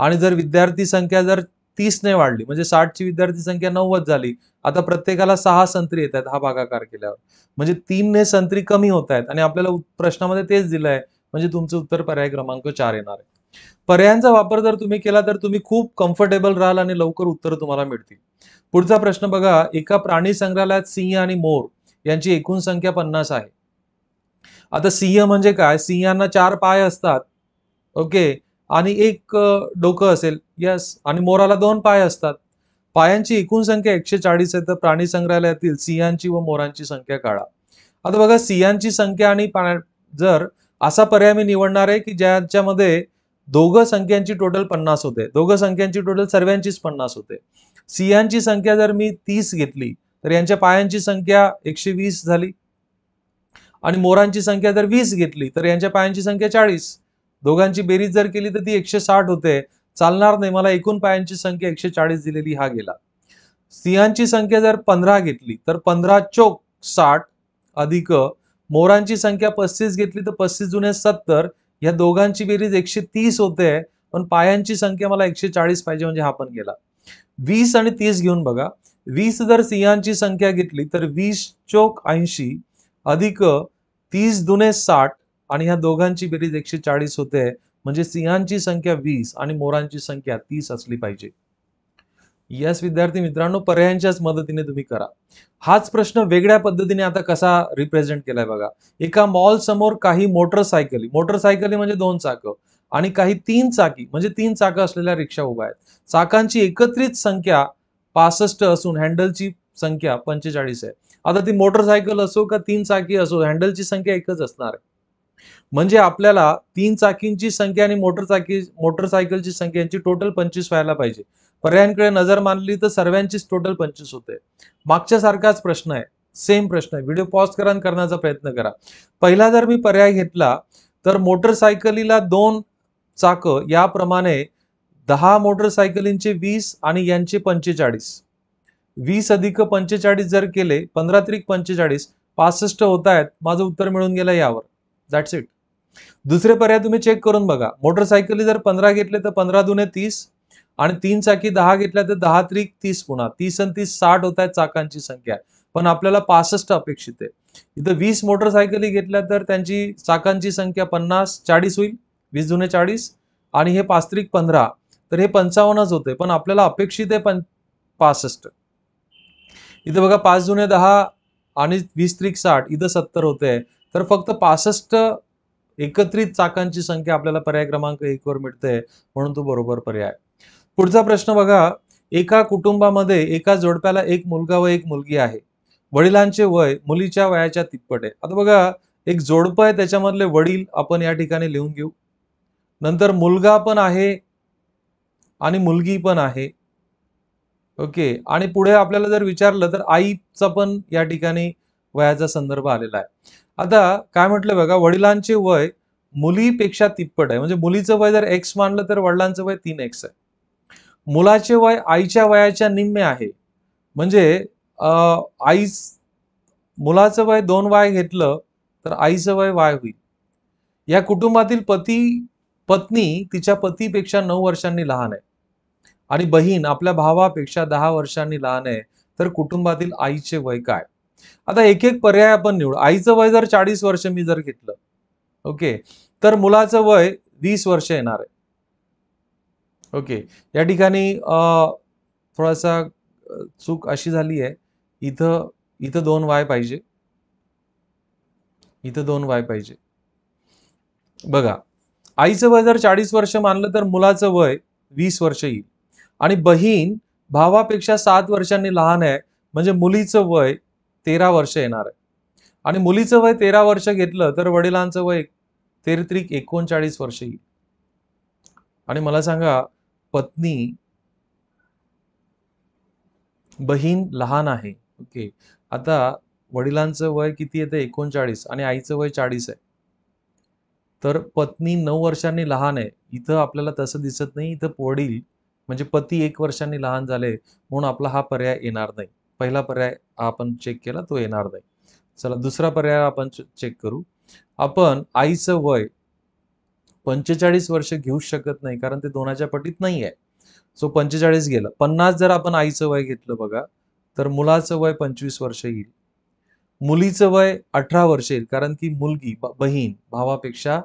आणि जर विद्यार्थी संख्या जर 30 ने वाढली, म्हणजे 60 ची विद्यार्थी संख्या 90 झाली, आता प्रत्येकाला 6 संत्री येत आहेत हा भागाकार केल्यावर. म्हणजे 3 ने संत्री कमी होत आहेत आणि आपल्याला प्रश्नामध्ये तेच दिलंय. म्हणजे तुमचं उत्तर पर्याय क्रमांक 4 येणार आहे. पर्यायांचा वापर जर तुम्ही केला तर तुम्ही खूप कम्फर्टेबल राहाल आणि लवकर उत्तर तुम्हाला मिळतील. पुढचा प्रश्न बघा, एका प्राणी संग्रहालयात सिंह आणि मोर यांची एकूण संख्या 50 आहे. आता सिंह म्हणजे काय? सिंहांना 4 पाय असतात. ओके, आणि एक डोकं असेल. यस, आणि मोराला 2 पाय असतात. पायांची एकूण संख्या 140 आहे. तर प्राणी संग्रहालयातील सिंहांची व मोरांची संख्या काढा. आता बघा, सिंहांची संख्या आणि जर असा पर्याय मी निवडणार आहे की ज्याच्यामध्ये दोघं संख्यांची टोटल 50 होते. दोघं संख्यांची टोटल सर्वांचीच 50 होते. सिंहांची संख्या जर मी 30 घेतली तर यांच्या पायांची संख्या 120 झाली आणि मोरांची संख्या जर 20 घेतली तर यांच्या पायांची संख्या 40. दोघांची बेरीज जर केली तर ती 160 होते. चालणार नाही, मला एकूण पायांची संख्या 140 दिलेली, हा गेला. सिंहांची संख्या जर 15 घेतली तर 15 चोक 60 अधिक मोरांची संख्या 35 घेतली तर 35 जुने 70, या दोघांची बेरीज 130 होते, पण पायांची संख्या मला 140 पाहिजे, म्हणजे हा पण गेला. 20 आणि 30 घेऊन बघा. 20 जर सिंहांची संख्या घेतली तर 20 चोक 80 अधिक 30 दुने 60 आणि ह्या दोघांची बेरीज 140 होते, म्हणजे सिंहांची संख्या 20 आणि मोरांची संख्या 30 असली पाहिजे. यस विद्यार्थी मित्रांनो, पर्यायांच्याच मदतीने तुम्ही करा. हाच प्रश्न वेगळ्या पद्धतीने आता कसा रिप्रेझेंट केलाय बघा. एका मॉल समोर काही मोटरसायकली म्हणजे 2 चाकं आणि काही 3 चाकी म्हणजे 3 चाकं असलेल्या रिक्षा उभ्या आहेत. चाकांची एकत्रित संख्या 65 असून हँडलची संख्या 45 आहे. आता ती मोटरसायकल असो का 3 चाकी असो, हँडलची संख्या एकच असणार आहे. म्हणजे आपल्याला 3 चाकींची संख्या आणि मोटरसायकलची संख्या यांची टोटल 25 व्हायला पाहिजे. पर्यायांकडे नजर मारली तर सर्वांचीच टोटल 25 होते. मागच्या सारखाच प्रश्न आहे, सेम प्रश्न आहे. व्हिडिओ पॉज करा आणि करण्याचा प्रयत्न करा. पहिला जर मी पर्याय घेतला तर मोटरसायकलीला 2 चाकं, याप्रमाणे 10 मोटरसायकलींचे 20 आणि यांचे 45. 20 अधिक 45 जर केले, 15 त्रिक 45, 65 होत आहेत. माझं उत्तर मिळून गेलं यावर. That's it. दुसरे पर्याय तुम्ही चेक करून बघा. मोटरसायकली जर 15 घेतले तर 15 दुने 30 आणि 3 चाकी 10 घेतल्या तर 10 त्रिक 30 पुन्हा 30 आणि 30 60 होत आहेत चाकांची संख्या, पण आपल्याला 65 अपेक्षित आहे. इथं 20 मोटरसायकली घेतल्या तर त्यांची चाकांची संख्या 50 40 होईल, 20 दुने 40 आणि हे 5 त्रिक 15, तर हे 55च होते, पण आपल्याला अपेक्षित आहे 65. इथं बघा 5 दुने 10 आणि 20 त्रिक 60, इथं 70 होते, तर फक्त 65 एकत्रित चाकांची संख्या आपल्याला पर्याय क्रमांक 1 वर मिळते, म्हणून तो बरोबर पर्याय. पुढचा प्रश्न बघा. एका कुटुंबामध्ये एका जोडप्याला एक मुलगा व एक मुलगी आहे. वडिलांचे वय मुलीच्या वयाच्या तिप्पट आहे. आता बघा, एक जोडपं आहे, त्याच्यामधले वडील आपण या ठिकाणी लिहून घेऊ. नंतर मुलगा पण आहे आणि मुलगी पण आहे. ओके, आणि पुढे आपल्याला जर विचारलं तर आईचा पण या ठिकाणी वयाचा संदर्भ आलेला आहे. आता काय म्हटलं बघा, वडिलांचे वय मुलीपेक्षा तिप्पट आहे, म्हणजे मुलीचं वय जर एक्स मानलं तर वडिलांचं वय 3x आहे. मुलाचे वय आईच्या वयाच्या निम्मे आहे, म्हणजे आई मुलाचं वय 2y घेतलं तर आईचं वय y होईल. या कुटुंबातील पत्नी तिच्या पतीपेक्षा 9 वर्षांनी लहान आहे आणि बहीण आपल्या भावापेक्षा 10 वर्षांनी लहान आहे, तर कुटुंबातील आईचे वय काय? आता एक एक पर्याय आपण निवडू. आईचं वय जर 40 वर्ष मी जर घेतलं, ओके, तर मुलाचं वय 20 वर्ष येणार आहे. ओके, या ठिकाणी थोडासा चूक अशी झाली आहे, इथं इथं 2y पाहिजे, इथं 2y पाहिजे. बघा, आईचं वय जर 40 वर्ष मानलं तर मुलाचं वय 20 वर्ष येईल आणि बहीण भावापेक्षा 7 वर्षांनी लहान आहे, म्हणजे मुलीचं वय 13 वर्ष येणार आहे. आणि मुलीचं वय 13 वर्ष घेतलं तर वडिलांचं वय 13 त्रिक 39 वर्ष येईल. आणि मला सांगा, पत्नी बहीण लहान आहे. ओके, आता वडिलांचं वय किती येतं 39 आणि आईचं वय 40 आहे, तर पत्नी 9 वर्षांनी लहान आहे. इथं आपल्याला तसं दिसत नाही. इथं वडील म्हणजे पती 1 वर्षांनी लहान झाले, म्हणून आपला हा पर्याय येणार नाही. पहिला पर्याय आपण चेक केला, तो येणार नाही. चला दुसरा पर्याय आपण चेक करू. आपण आईचं वय 45 वर्ष घेऊ शकत नाही, कारण ते 2च्या पटीत नाही आहे. सो 45 गेलं. 50 जर आपण आईचं वय घेतलं बघा, तर मुलाचं वय 25 वर्ष येईल. मुलीचं वय 18 वर्ष येईल, कारण की मुलगी बहीण भावापेक्षा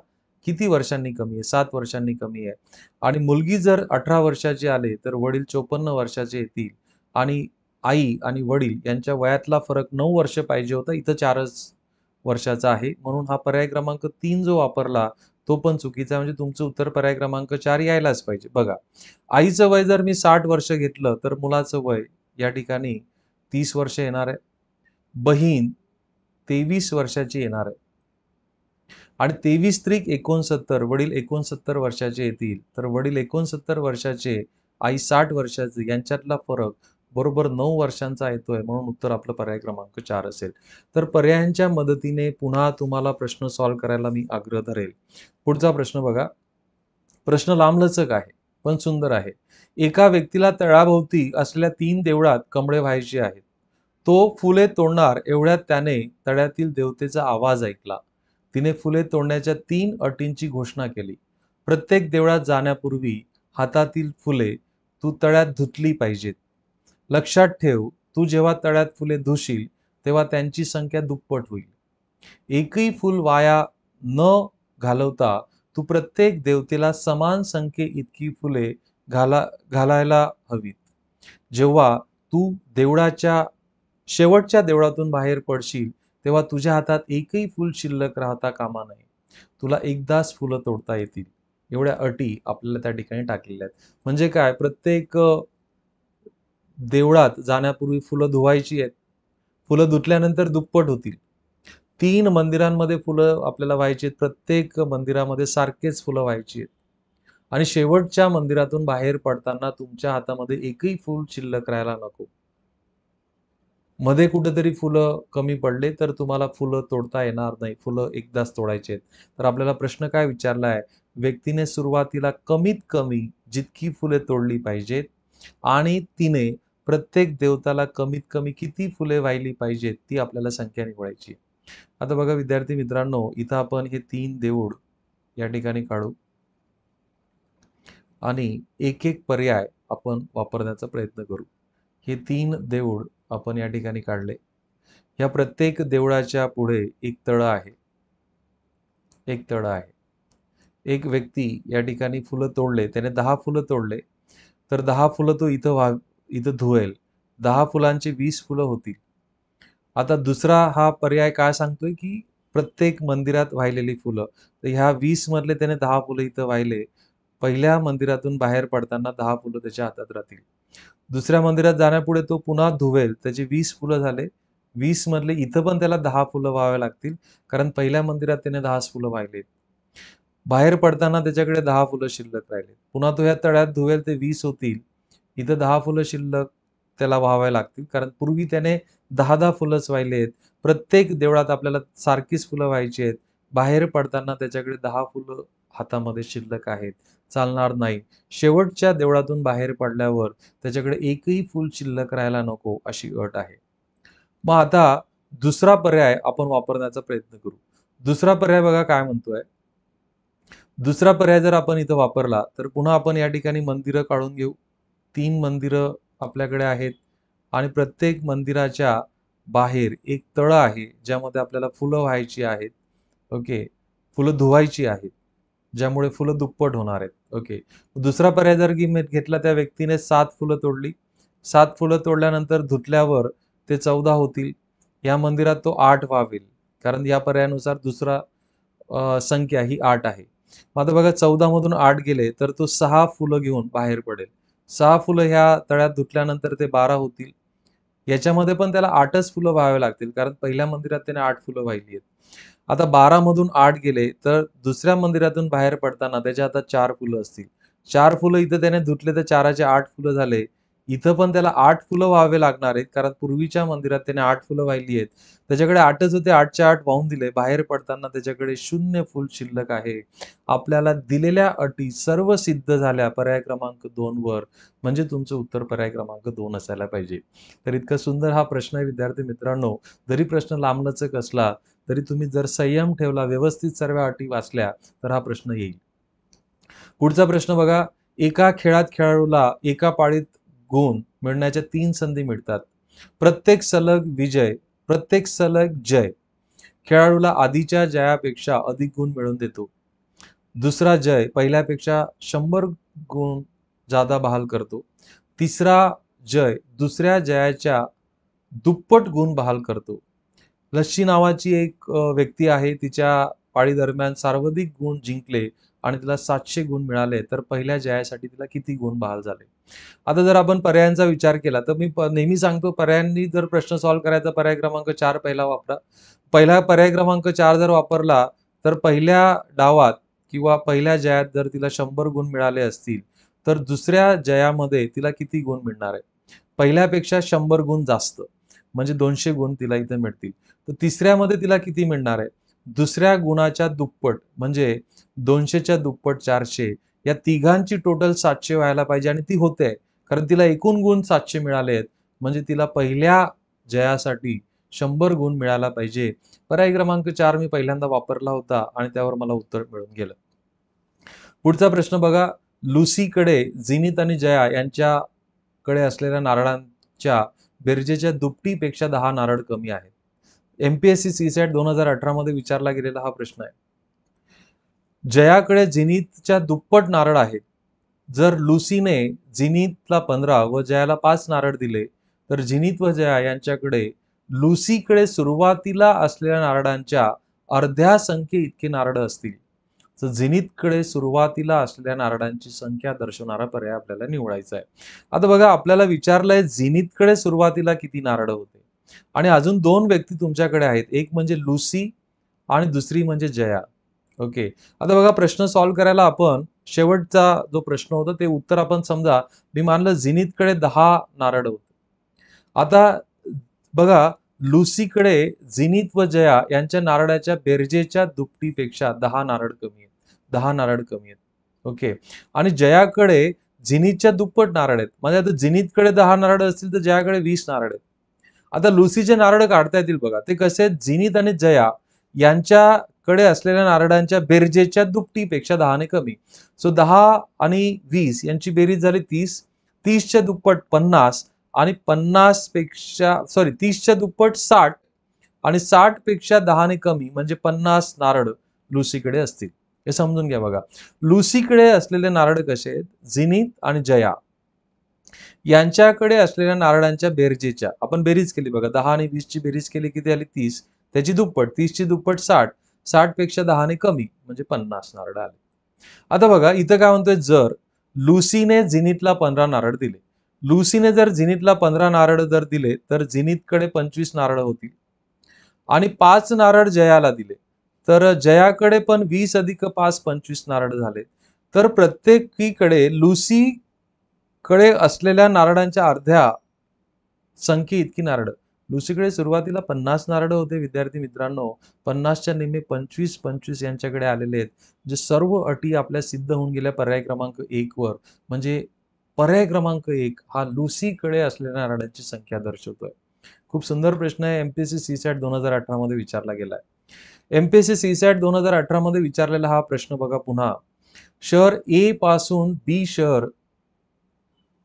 किती वर्षांनी कमी आहे? 7 वर्षांनी कमी आहे. आणि मुलगी जर 18 वर्षाची आले तर वडील 54 वर्षाचे येतील आणि आई आणि वडील यांच्या वयातला फरक 9 वर्ष पाहिजे होता, इथं 4च वर्षाचा आहे. म्हणून हा पर्याय क्रमांक 3 जो वापरला तो पण चुकीचा आहे, म्हणजे तुमचं उत्तर पर्याय क्रमांक 4 यायलाच पाहिजे. बघा, आईचं वय जर मी 60 वर्ष घेतलं तर मुलाचं वय या ठिकाणी 30 वर्ष येणार आहे. बहीण 23 वर्षाची येणार आहे आणि 23 त्रिक 69, वडील 69 वर्षाचे येतील, तर वडील 69 वर्षाचे, आई 60 वर्षाचे, यांच्यातला फरक बरोबर 9 वर्षांचा येतोय, म्हणून उत्तर आपलं पर्याय क्रमांक 4 असेल. तर पर्यायांच्या मदतीने पुन्हा तुम्हाला प्रश्न सॉल्व्ह करायला मी आग्रह धरेल. पुढचा प्रश्न बघा. प्रश्न लांबलचक आहे पण सुंदर आहे. एका व्यक्तीला तळाभोवती असलेल्या 3 देवळात कमळे व्हायची आहेत. तो फुले तोडणार एवढ्यात त्याने तळ्यातील देवतेचा आवाज ऐकला. तिने फुले तोडण्याच्या 3 अटींची घोषणा केली. प्रत्येक देवळात जाण्यापूर्वी हातातील फुले तू तळ्यात धुतली पाहिजेत. लक्षात ठेव, तू जेव्हा तळ्यात फुले धुशील तेव्हा त्यांची संख्या दुप्पट होईल. एकही फूल वाया न घालवता तू प्रत्येक देवतेला समान संख्ये इतकी फुले घालायला हवीत. जेव्हा तू देवळाच्या शेवटच्या देवळातून बाहेर पडशील तेव्हा तुझ्या हातात एकही फूल शिल्लक राहता कामा नये. तुला एकदाच फुलं तोडता येतील. एवढ्या अटी आपल्याला त्या ठिकाणी टाकलेल्या आहेत. म्हणजे काय, प्रत्येक देवळात जाण्यापूर्वी फुलं धुवायची आहेत. फुलं धुतल्यानंतर दुप्पट होतील. 3 मंदिरांमध्ये फुलं आपल्याला व्हायची आहेत. प्रत्येक मंदिरामध्ये सारखेच फुलं व्हायची आहेत. आणि शेवटच्या मंदिरातून बाहेर पडताना तुमच्या हातामध्ये एकही फूल शिल्लक राहायला नको. मध्ये कुठेतरी फुलं कमी पडले तर तुम्हाला फुलं तोडता येणार नाही. फुलं एकदाच तोडायचे आहेत. तर आपल्याला प्रश्न काय विचारला आहे? व्यक्तीने सुरुवातीला कमीत कमी जितकी फुले तोडली पाहिजेत आणि तिने प्रत्येक देवताला कमीत कमी किती फुले वाहिली पाहिजेत ती आपल्याला संख्या निवडायची. आता बघा विद्यार्थी मित्रांनो, इथं आपण हे 3 देऊळ या ठिकाणी काढू आणि एक एक पर्याय आपण वापरण्याचा प्रयत्न करू. हे 3 देऊळ आपण या ठिकाणी काढले. या प्रत्येक देवळाच्या पुढे एक तळं आहे. एक तळं आहे. एक व्यक्ती या ठिकाणी फुलं तोडले, त्याने 10 फुलं तोडले, तर 10 फुलं तो इथं धुवेल. 10 फुलांची 20 फुलं होतील. आता दुसरा हा पर्याय काय सांगतोय, की प्रत्येक मंदिरात वाहिलेली फुलं. तर ह्या 20 मधले त्याने 10 फुलं इथं वाहिले. पहिल्या मंदिरातून बाहेर पडताना 10 फुलं त्याच्या हातात राहतील. दुसऱ्या मंदिरात जाण्यापुढे तो पुन्हा धुवेल. त्याची 20 फुलं झाले. 20 मधले इथं पण त्याला 10 फुलं व्हावे लागतील. कारण पहिल्या मंदिरात त्याने 10च फुलं वाहिलेत. बाहेर पडताना त्याच्याकडे 10 फुलं शिल्लक राहिले. पुन्हा तो ह्या तळ्यात धुवेल ते 20 होतील. इथं 10 फुलं शिल्लक त्याला व्हावे लागतील. कारण पूर्वी त्याने 10-10 फुलंच वाहिलेत. प्रत्येक देवळात आपल्याला सारखीच फुलं व्हायची आहेत. बाहेर पडताना त्याच्याकडे 10 फुलं हातामध्ये शिल्लक आहेत. चालणार नाही. शेवटच्या देवळातून बाहेर पडल्यावर त्याच्याकडे एकही फूल शिल्लक राहायला नको अशी अट आहे. मग आता दुसरा पर्याय आपण वापरण्याचा प्रयत्न करू. दुसरा पर्याय बघा काय म्हणतोय. दुसरा पर्याय जर आपण इथं वापरला तर पुन्हा आपण या ठिकाणी मंदिरं काढून घेऊ. 3 मंदिरं आपल्याकडे आहेत आणि प्रत्येक मंदिराच्या बाहेर एक तळं आहे, ज्यामध्ये आपल्याला फुलं व्हायची आहेत. ओके. फुलं धुवायची आहेत. ज्यामुळे फुलं दुप्पट होणार आहेत. ओके. दुसरा पर्याय जर घेतला, त्या व्यक्तीने 7 फुलं तोडली. 7 फुलं तोडल्यानंतर धुतल्यावर ते 14 होतील. या मंदिरात तो 8 व्हावेल. कारण या पर्यायानुसार दुसरा संख्या ही 8 आहे. मग आता बघा 14 मधून 8 गेले तर तो 6 फुलं घेऊन बाहेर पडेल. 6 फुलं ह्या तळ्यात धुतल्यानंतर ते 12 होतील. याच्यामध्ये पण त्याला 8च फुलं व्हावे लागतील. कारण पहिल्या मंदिरात त्याने 8 फुलं वाहिली आहेत. आता 12 मधून 8 गेले तर दुसऱ्या मंदिरातून बाहेर पडताना त्याच्या हातात 4 फुलं असतील. 4 फुलं इथं त्याने धुतले तर 4चे 8 फुलं झाले. इथं पण त्याला 8 फुलं व्हावे लागणार आहेत. कारण पूर्वीच्या मंदिरात त्याने 8 फुलं वाहिली आहेत. त्याच्याकडे 8च होते. 8च्या 8 वाहून दिले. बाहेर पडताना त्याच्याकडे 0 फूल शिल्लक आहे. आपल्याला दिलेल्या अटी सर्व सिद्ध झाल्या पर्याय क्रमांक 2 वर. म्हणजे तुमचं उत्तर पर्याय क्रमांक 2 असायला पाहिजे. तर इतका सुंदर हा प्रश्न आहे विद्यार्थी मित्रांनो. जरी प्रश्न लांबलचक असला तरी तुम्ही जर संयम ठेवला, व्यवस्थित सर्व अटी वाचल्या तर हा प्रश्न येईल. पुढचा प्रश्न बघा. एका खेळात खेळाडूला एका पाळीत गुण मिळण्याच्या 3 संधी मिळतात. प्रत्येक सलग जय खेळाडूला आधीच्या जयापेक्षा अधिक गुण मिळवून देतो. दुसरा जय पहिल्यापेक्षा 100 गुण जादा बहाल करतो. तिसरा जय दुसऱ्या जयाच्या दुप्पट गुण बहाल करतो. लस्सी नावाची एक व्यक्ती आहे. तिच्या पाळी दरम्यान सर्वाधिक गुण जिंकले आणि तिला 700 गुण मिळाले. तर पहिल्या जयासाठी तिला किती गुण बहाल झाले? आता जर आपण पर्यायांचा विचार केला तर मी नेहमी सांगतो, पर्यायांनी जर प्रश्न सॉल्व्ह करायचा पर्याय क्रमांक 4 पहिला वापरा. पहिला पर्याय क्रमांक 4 जर वापरला तर पहिल्या डावात किंवा पहिल्या जयात जर तिला 100 गुण मिळाले असतील तर दुसऱ्या जयामध्ये तिला किती गुण मिळणार आहे? पहिल्यापेक्षा 100 गुण जास्त म्हणजे 200 गुण तिला इथे मिळतील. तर तिसऱ्यामध्ये तिला किती मिळणार आहे? दुसऱ्या गुणाच्या दुप्पट म्हणजे 200च्या दुप्पट 400. या तिघांची टोटल 700 व्हायला पाहिजे आणि ती होते. कारण तिला एकूण गुण 700 मिळाले आहेत. म्हणजे तिला पहिल्या जयासाठी 100 गुण मिळाला पाहिजे. पर्याय क्रमांक 4 मी पहिल्यांदा वापरला होता आणि त्यावर मला उत्तर मिळून गेलं. पुढचा प्रश्न बघा. लुसीकडे झिनित आणि जया यांच्याकडे असलेल्या नारळांच्या बेरजेच्या दुपटीपेक्षा 10 नारळ कमी आहेत. एमपीएससी सीसॅट 2018 मध्ये विचारला गेलेला हा प्रश्न आहे. जयाकडे झिनितच्या दुप्पट नारळ आहेत. जर लुसीने झिनितला 15 व जयाला 5 नारळ दिले तर झिनित व जया यांच्याकडे लुसीकडे सुरुवातीला असलेल्या नारळांच्या अर्ध्या संख्ये इतके नारळ असतील. तर झिनितकडे सुरुवातीला असलेल्या नारळांची संख्या दर्शवणारा पर्याय आपल्याला निवडायचा आहे. आता बघा, आपल्याला विचारलंय झिनितकडे सुरुवातीला किती नारळ होते आणि अजून 2 व्यक्ती तुमच्याकडे आहेत. एक म्हणजे लुसी आणि दुसरी म्हणजे जया. ओके. आता बघा, प्रश्न सॉल्व्ह करायला आपण शेवटचा जो प्रश्न होता ते उत्तर आपण समजा मी मानलं झिनितकडे 10 नारळ होते. आता बघा, लुसीकडे झिनित व जया यांच्या नारळाच्या बेरजेच्या दुपटीपेक्षा 10 नारळ कमी आहेत. 10 नारळ कमी आहेत. ओके. आणि जयाकडे झिनितच्या दुप्पट नारळ आहेत. म्हणजे आता झिनितकडे 10 नारळ असतील तर जयाकडे 20 नारळ आहेत. आता लुसीचे नारळ काढता येतील बघा. ते कसे आहेत? झिनित आणि जया यांच्याकडे असलेल्या नारळांच्या बेरजेच्या दुपटीपेक्षा 10 ने कमी. सो 10 आणि 20 यांची बेरीज झाली 30. 30च्या दुप्पट 50 आणि 30च्या दुप्पट 60 आणि 60 पेक्षा 10 ने कमी म्हणजे 50 नारळ लुसीकडे असतील. हे समजून घ्या बघा. लुसीकडे असलेले नारळ कसे आहेत? झिनित आणि जया यांच्याकडे असलेल्या नारळांच्या बेरजेच्या आपण बेरीज केली बघा. 10 आणि 20 ची बेरीज केली किती आली? 30. त्याची दुप्पट 30ची दुप्पट 60. 60 पेक्षा 10 ने कमी म्हणजे 50 नारळ आले. आता बघा, इथं काय म्हणतोय? जर लुसीने झिनितला 15 नारळ दिले. लुसीने जर झिनितला 15 नारळ जर दिले तर झिनितकडे 25 नारळ होतील आणि 5 नारळ जयाला दिले तर जयाकडे पण 20 अधिक 5 25 नारळ झाले. तर प्रत्येकीकडे लुसीकडे असलेल्या नारळांच्या अर्ध्या संख्ये इतकी नारळ. लुसीकडे सुरुवातीला 50 नारळ होते विद्यार्थी मित्रांनो. 50च्या निम्मे 25 25 यांच्याकडे आलेले आहेत. जे सर्व अटी आपल्या सिद्ध होऊन गेल्या पर्याय क्रमांक 1 वर. म्हणजे पर्याय क्रमांक 1 हा लुसीकडे असलेल्या नारळांची संख्या दर्शवतोय. खूप सुंदर प्रश्न आहे. एमपीएससी सीसॅट 2018 मध्ये विचारला गेलाय. एमपीएससी सीसॅट 2018 मध्ये विचारलेला हा प्रश्न बघा पुन्हा. शहर ए पासून बी शहर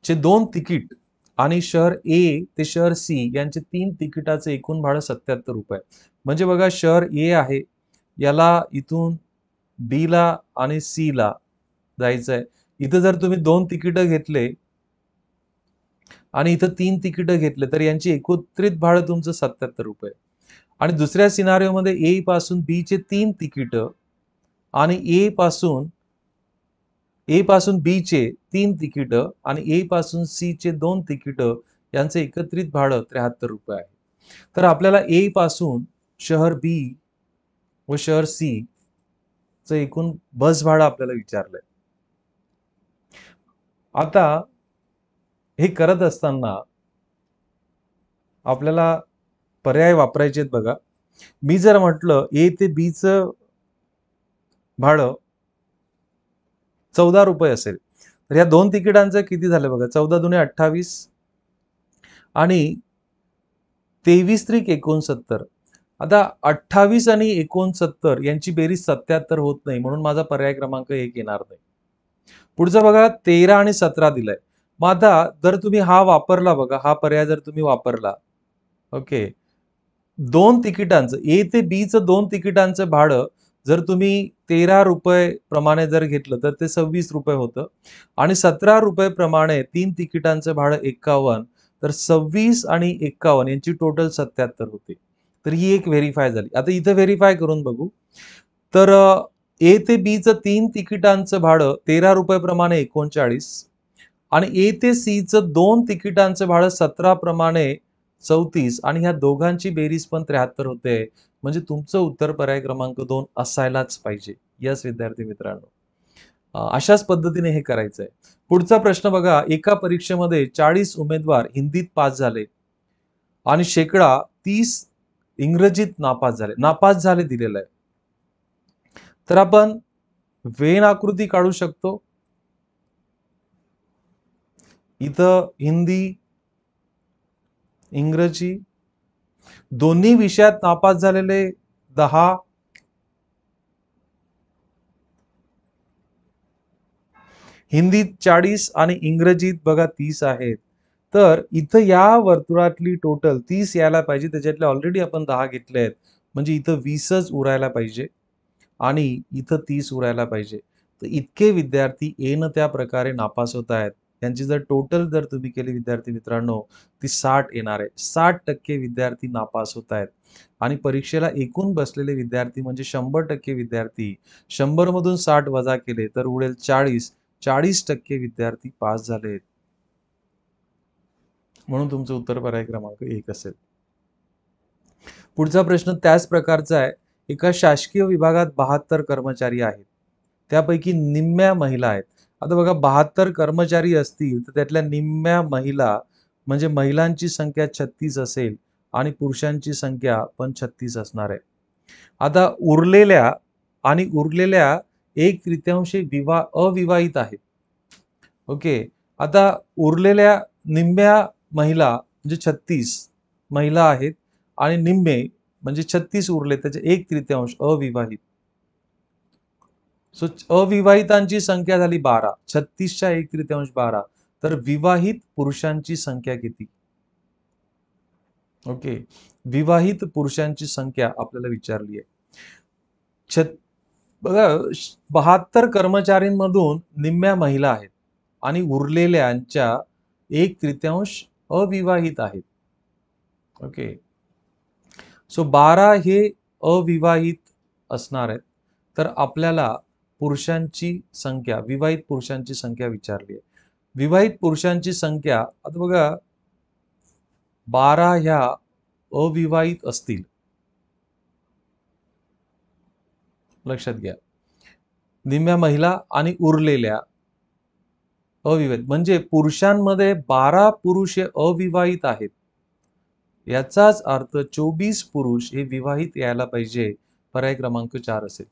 चे 2 तिकीट आणि शहर ए ते शहर सी यांचे 3 तिकिटाचे एकूण भाडं 77 रुपये. म्हणजे बघा, शहर ए आहे, याला इथून बी ला आणि सी ला जायचंय. इथं जर तुम्ही 2 तिकीटं घेतले आणि इथं 3 तिकीटं घेतले तर यांची एकत्रित भाडं तुमचं 77 रुपये. आणि दुसऱ्या सिनारिओमध्ये ए पासून बी चे 3 तिकीटं आणि ए पासून बी चे 3 तिकीटं आणि ए पासून सी चे 2 तिकीटं यांचे एकत्रित भाडं 73 रुपये आहे. तर आपल्याला ए पासून शहर बी व शहर सी चं एकूण बस भाडं आपल्याला विचारलंय. आता हे करत असताना आपल्याला पर्याय वापरायचे आहेत बघा. मी जर म्हटलं ए ते बी चं भाडं 14 रुपये असेल तर या 2 तिकिटांचं किती झालं बघा. 14 दुणे 28 आणि 23 त्रिक 69. आता 28 आणि 69 यांची बेरीज 77 होत नाही, म्हणून माझा पर्याय क्रमांक 1 येणार नाही. पुढचा बघा, 13 आणि 17 दिलाय. मग आता जर तुम्ही हा वापरला बघा, हा पर्याय जर तुम्ही वापरला, ओके, 2 तिकिटांचं ए ते बी चं 2 तिकिटांचं भाडं जर तुम्ही 13 रुपये प्रमाणे जर घेतलं तर ते 26 रुपये होतं आणि 17 रुपये प्रमाणे 3 तिकिटांचं भाडं 51. तर 26 आणि 51 यांची टोटल 77 होते. तर ही एक व्हेरीफाय झाली. आता इथं व्हेरीफाय करून बघू. तर ए ते बी चं 3 तिकिटांचं भाडं 13 रुपये प्रमाणे 39 आणि ए ते सी चं 2 तिकिटांचं भाडं 17 प्रमाणे 34 आणि ह्या दोघांची बेरीज पण 73 होते. म्हणजे तुमचं उत्तर पर्याय क्रमांक 2 असायलाच पाहिजे. यस विद्यार्थी मित्रांनो. अशाच पद्धतीने हे करायचंय. पुढचा प्रश्न बघा. एका परीक्षेमध्ये 40 उमेदवार हिंदीत पास झाले आणि शेकडा 30 इंग्रजीत नापास झाले दिलेलं आहे. तर आपण वेन आकृती काढू शकतो. इथं हिंदी, इंग्रजी दोन्ही विषयात नापास झालेले 10, हिंदीत 40 आणि इंग्रजीत बघा 30 आहेत. तर इथं या वर्तुळातली टोटल 30 यायला पाहिजे, त्याच्यातले ऑलरेडी आपण 10 घेतले आहेत. म्हणजे इथं 20च उरायला पाहिजे आणि इथं 30 उरायला पाहिजे. तर इतके विद्यार्थी न त्या प्रकारे नापास होत आहेत. त्यांची जर टोटल जर तुम्ही केली विद्यार्थी मित्रांनो, ती 60 येणार आहे. 60% विद्यार्थी नापास होत आहेत आणि परीक्षेला एकूण बसलेले विद्यार्थी म्हणजे 100% विद्यार्थी. 100 मधून 60 वजा केले तर उरेल 40. 40% विद्यार्थी पास झालेत. म्हणून तुमचं उत्तर पर्याय क्रमांक 1 असेल. पुढचा प्रश्न त्याच प्रकारचा आहे. एका शासकीय विभागात 72 कर्मचारी आहेत. त्यापैकी निम्म्या महिला आहेत. आता बघा 72 कर्मचारी असतील तर त्यातल्या निम्म्या महिला म्हणजे महिलांची संख्या 36 असेल आणि पुरुषांची संख्या पण 36 असणार आहे. आता उरलेल्या 1/3 अविवाहित आहेत. ओके. आता उरलेल्या निम्म्या महिला म्हणजे 36 महिला आहेत आणि निम्मे म्हणजे 36 उरले, त्याचे 1/3 अविवाहित. सो अविवाहितांची संख्या झाली 12. 36च्या 1/3 12. तर विवाहित पुरुषांची संख्या किती? ओके. विवाहित पुरुषांची संख्या आपल्याला विचारली आहे. बघा 72 कर्मचाऱ्यांमधून निम्म्या महिला आहेत आणि उरलेल्यांच्या 1/3 अविवाहित आहेत. ओके. सो 12 हे अविवाहित असणार आहेत. तर आपल्याला पुरुषांची संख्या, विवाहित पुरुषांची संख्या विचारली आहे. विवाहित पुरुषांची संख्या आता बघा 12 ह्या अविवाहित असतील. लक्षात घ्या. निम्म्या महिला आणि उरलेल्या अविवाहित म्हणजे पुरुषांमध्ये 12 पुरुष हे अविवाहित आहेत. याचाच अर्थ 24 पुरुष हे विवाहित यायला पाहिजे. पर्याय क्रमांक 4 असेल.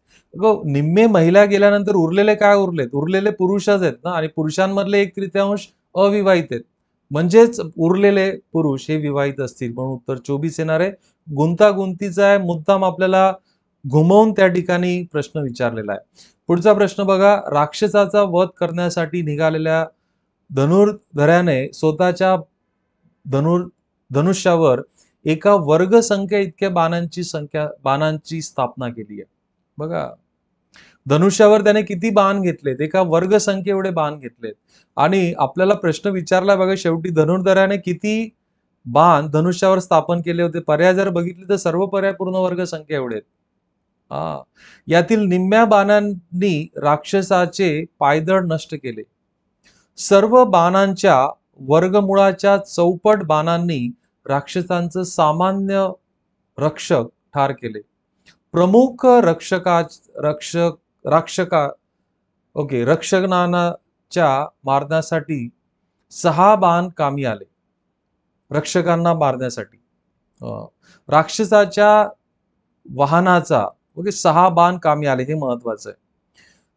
निम्मे महिला गेल्यानंतर उरलेले काय उरलेत? उरलेले पुरुषच आहेत ना आणि पुरुषांमधले 1/3 अविवाहित आहेत. म्हणजेच उरलेले पुरुष हे विवाहित असतील म्हणून उत्तर 24 येणार आहे. गुंतागुंतीचा आहे, मुद्दाम आपल्याला घुमवून त्या ठिकाणी प्रश्न विचारलेला आहे. पुढचा प्रश्न बघा. राक्षसाचा वध करण्यासाठी निघालेल्या धनुर्धराने स्वतःच्या धनुष्यावर एका वर्ग संख्या इतक्या बाणांची स्थापना केली आहे. बघा धनुष्यावर त्याने किती बाण घेतलेत? एका वर्ग संख्ये एवढे बाण घेतलेत आणि आपल्याला प्रश्न विचारला बघा शेवटी धनुर्धराने किती बाण धनुष्यावर स्थापन केले होते? पर्याय जर बघितले तर सर्व पर्याय पूर्ण वर्ग संख्या एवढे आहेत. यातील निम्म्या बाणांनी राक्षसाचे पायदळ नष्ट केले. सर्व बाणांच्या वर्गमुळाच्या चौपट बाणांनी राक्षसांचं सामान्य रक्षक ठार केले. प्रमुख रक्षकांच्या मारण्यासाठी 6 बाण कामी आले. रक्षकांना मारण्यासाठी राक्षसाच्या वाहनाचा 6 बाण कामी आले, हे महत्वाचं आहे.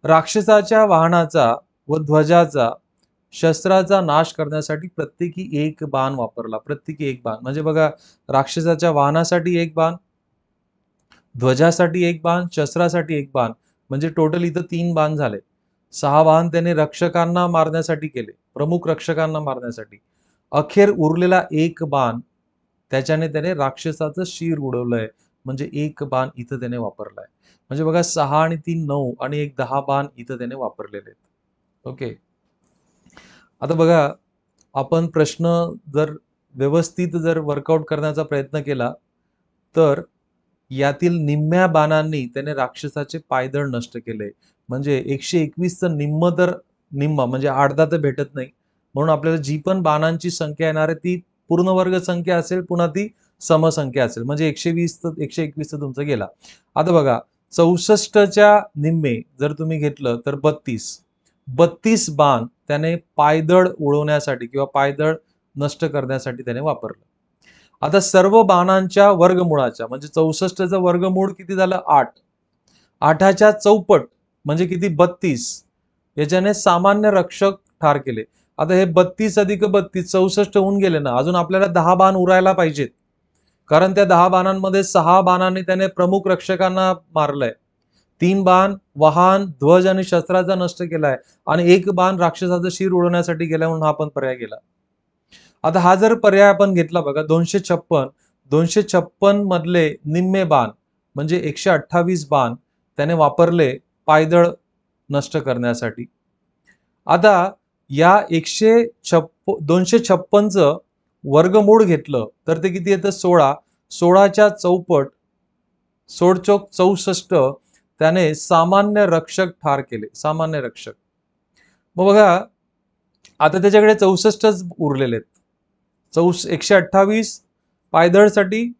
राक्षसाच्या वाहनाचा व ध्वजाचा शस्त्राचा नाश करण्यासाठी प्रत्येकी 1 बाण वापरला. प्रत्येकी 1 बाण म्हणजे बघा राक्षसाच्या वाहनासाठी 1 बाण, ध्वजासाठी 1 बाण, शस्त्रासाठी 1 बाण म्हणजे टोटल इथं 3 बाण झाले. 6 बाण त्याने रक्षकांना मारण्यासाठी केले, प्रमुख रक्षकांना मारण्यासाठी. अखेर उरलेला 1 बाण त्याच्याने त्याने राक्षसाचं शिर उडवलंय म्हणजे 1 बाण इथं त्याने वापरलाय. म्हणजे बघा 6 आणि 3 9 आणि 1 10 बाण इथं त्याने वापरलेले आहेत. ओके. आता बघा आपण प्रश्न जर व्यवस्थित जर वर्कआउट करण्याचा प्रयत्न केला तर यातील निम्म्या बाणांनी त्याने राक्षसाचे पायदळ नष्ट केले. म्हणजे 121चं निम्म तर निम्म म्हणजे अर्धा तर भेटत नाही. म्हणून आपल्याला जी पण बाणांची संख्या येणार आहे ती पूर्ण वर्ग संख्या असेल, पुन्हा ती समसंख्या असेल. म्हणजे 120 तर 121 तर तुमचा गेला. आता बघा 64च्या निम्मे जर तुम्ही घेतलं तर 32 बाण त्याने पायदळ उडवण्यासाठी किंवा पायदळ नष्ट करण्यासाठी त्याने वापरलं. आता सर्व बाणांच्या वर्गमुळाच्या म्हणजे 64चं वर्गमूळ किती झालं? 8. 8च्या चौपट म्हणजे किती? 32. याच्याने सामान्य रक्षक ठार केले. आता हे 32 अधिक 32 64 होऊन गेले ना, अजून आपल्याला 10 बाण उरायला पाहिजेत. कारण त्या 10 बाणांमध्ये 6 बाणांनी त्याने प्रमुख रक्षकांना मारलंय, 3 बाण वाहन, ध्वज आणि शस्त्राचा नष्ट केलाय आणि 1 बाण राक्षसाचं शिर उडवण्यासाठी गेला, म्हणून हा पण पर्याय गेला. आता हा जर पर्याय आपण घेतला बघा, 256 मधले निम्मे बाण म्हणजे 128 बाण त्याने वापरले पायदळ नष्ट करण्यासाठी. आता या 256चं वर्गमूळ घेतलं तर ते किती येतं? 16. 16च्या चौपट, 16 चौक 64 त्याने सामान्य रक्षक ठार केले, सामान्य रक्षक. मग बघा, आता त्याच्याकडे 64च उरलेले आहेत. 128 पायदळसाठी,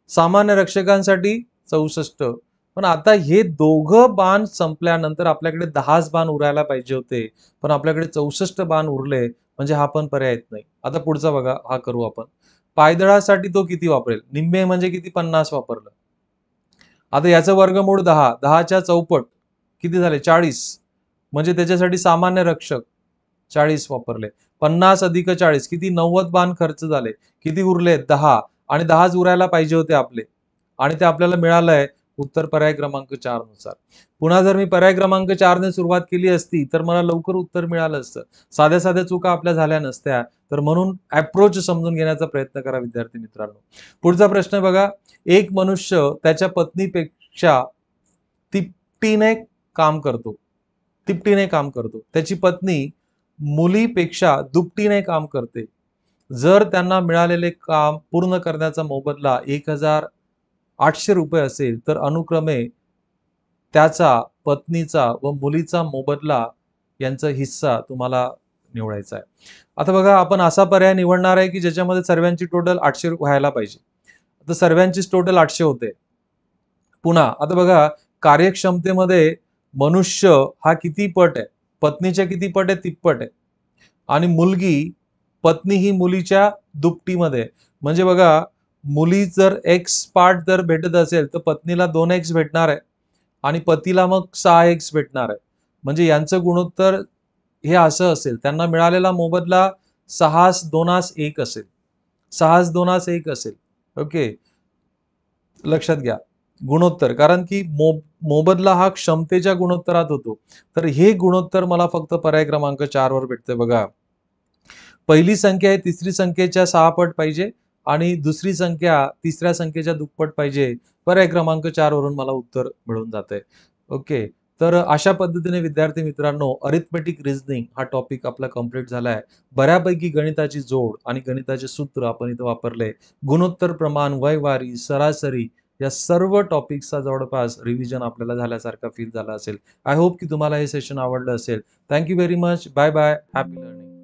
सामान्य रक्षकांसाठी 64. पण आता हे दोघं बाण संपल्यानंतर आपल्याकडे 10च बाण उरायला पाहिजे होते, पण आपल्याकडे 64 बाण उरले, म्हणजे हा पण पर्याय येत नाही. आता पुढचा बघा, हा करू आपण. पायदळासाठी तो किती वापरेल? निम्मे म्हणजे किती? 50 वापरलं. आता याचं वर्गमूळ 10, 10च्या चौपट किती झाले? 40. म्हणजे त्याच्यासाठी सामान्य रक्षक 40 वापरले. 50 अधिक 40 किती? 90 बाण खर्च झाले. किती उरले? 10. आणि 10च उरायला पाहिजे होते आपले, आणि ते आपल्याला मिळालंय उत्तर पर्याय क्रमांक 4 नुसार. पुन्हा जर मी पर्याय क्रमांक 4 ने सुरुवात केली असती तर मला लवकर उत्तर मिळालं असतं, साध्या साध्या चुका आपल्या झाल्या नसत्या. तर म्हणून अप्रोच समजून घेण्याचा प्रयत्न करा विद्यार्थी मित्रांनो. पुढचा प्रश्न बघा, एक मनुष्य त्याच्या पत्नीपेक्षा तिपटीने काम करतो, तिपटीने काम करतो. त्याची पत्नी मुलीपेक्षा दुपटीने काम करते. जर त्यांना मिळालेले काम पूर्ण करण्याचा मोबदला 1800 रुपये असेल, तर अनुक्रमे त्याचा, पत्नीचा व मुलीचा मोबदला यांचा हिस्सा तुम्हाला निवडायचा आहे. आता बघा, आपण असा पर्याय निवडणार आहे की ज्याच्यामध्ये सर्वांची टोटल 800 व्हायला पाहिजे. तर सर्वांचीच टोटल 800 होते. पुन्हा आता बघा, कार्यक्षमतेमध्ये मनुष्य हा किती पट आहे? पत्नीच्या किती पट आहे? तिप्पट आहे. आणि मुलगी, पत्नी ही मुलीच्या दुपटीमध्ये आहे. म्हणजे बघा, मुली जर एक्स पार्ट जर भेटत असेल तर पत्नीला 2x भेटणार आहे आणि पतीला मग 6x भेटणार आहे. म्हणजे यांचं गुणोत्तर हे असं असेल, त्यांना मिळालेला मोबदला 6:2:1 असेल, 6:2:1 असेल. ओके, लक्षात घ्या गुणोत्तर, कारण की मोबदला हा क्षमतेच्या गुणोत्तरात होतो. तर हे गुणोत्तर मला फक्त पर्याय क्रमांक 4 वर भेटते. बघा, पहिली संख्या आहे तिसरी संख्येच्या 6 पट पाहिजे आणि दुसरी संख्या तिसऱ्या संख्येच्या दुप्पट पाहिजे. पर्याय क्रमांक 4 वरून मला उत्तर मिळून जातंय. ओके, तर अशा पद्धतीने विद्यार्थी मित्रांनो, अरिथमेटिक रिझनिंग हा टॉपिक आपला कंप्लीट झालाय. बऱ्यापैकी गणिताची जोड आणि गणिताचे सूत्र आपण इथं वापरले. गुणोत्तर, प्रमाण, वयवारी, सरासरी या सर्व टॉपिक्सचा जवळपास रिव्हिजन आपल्याला झाल्यासारखा फील झाला असेल. आय होप की तुम्हाला हे सेशन आवडलं असेल. Thank you very much. Bye bye. Happy learning.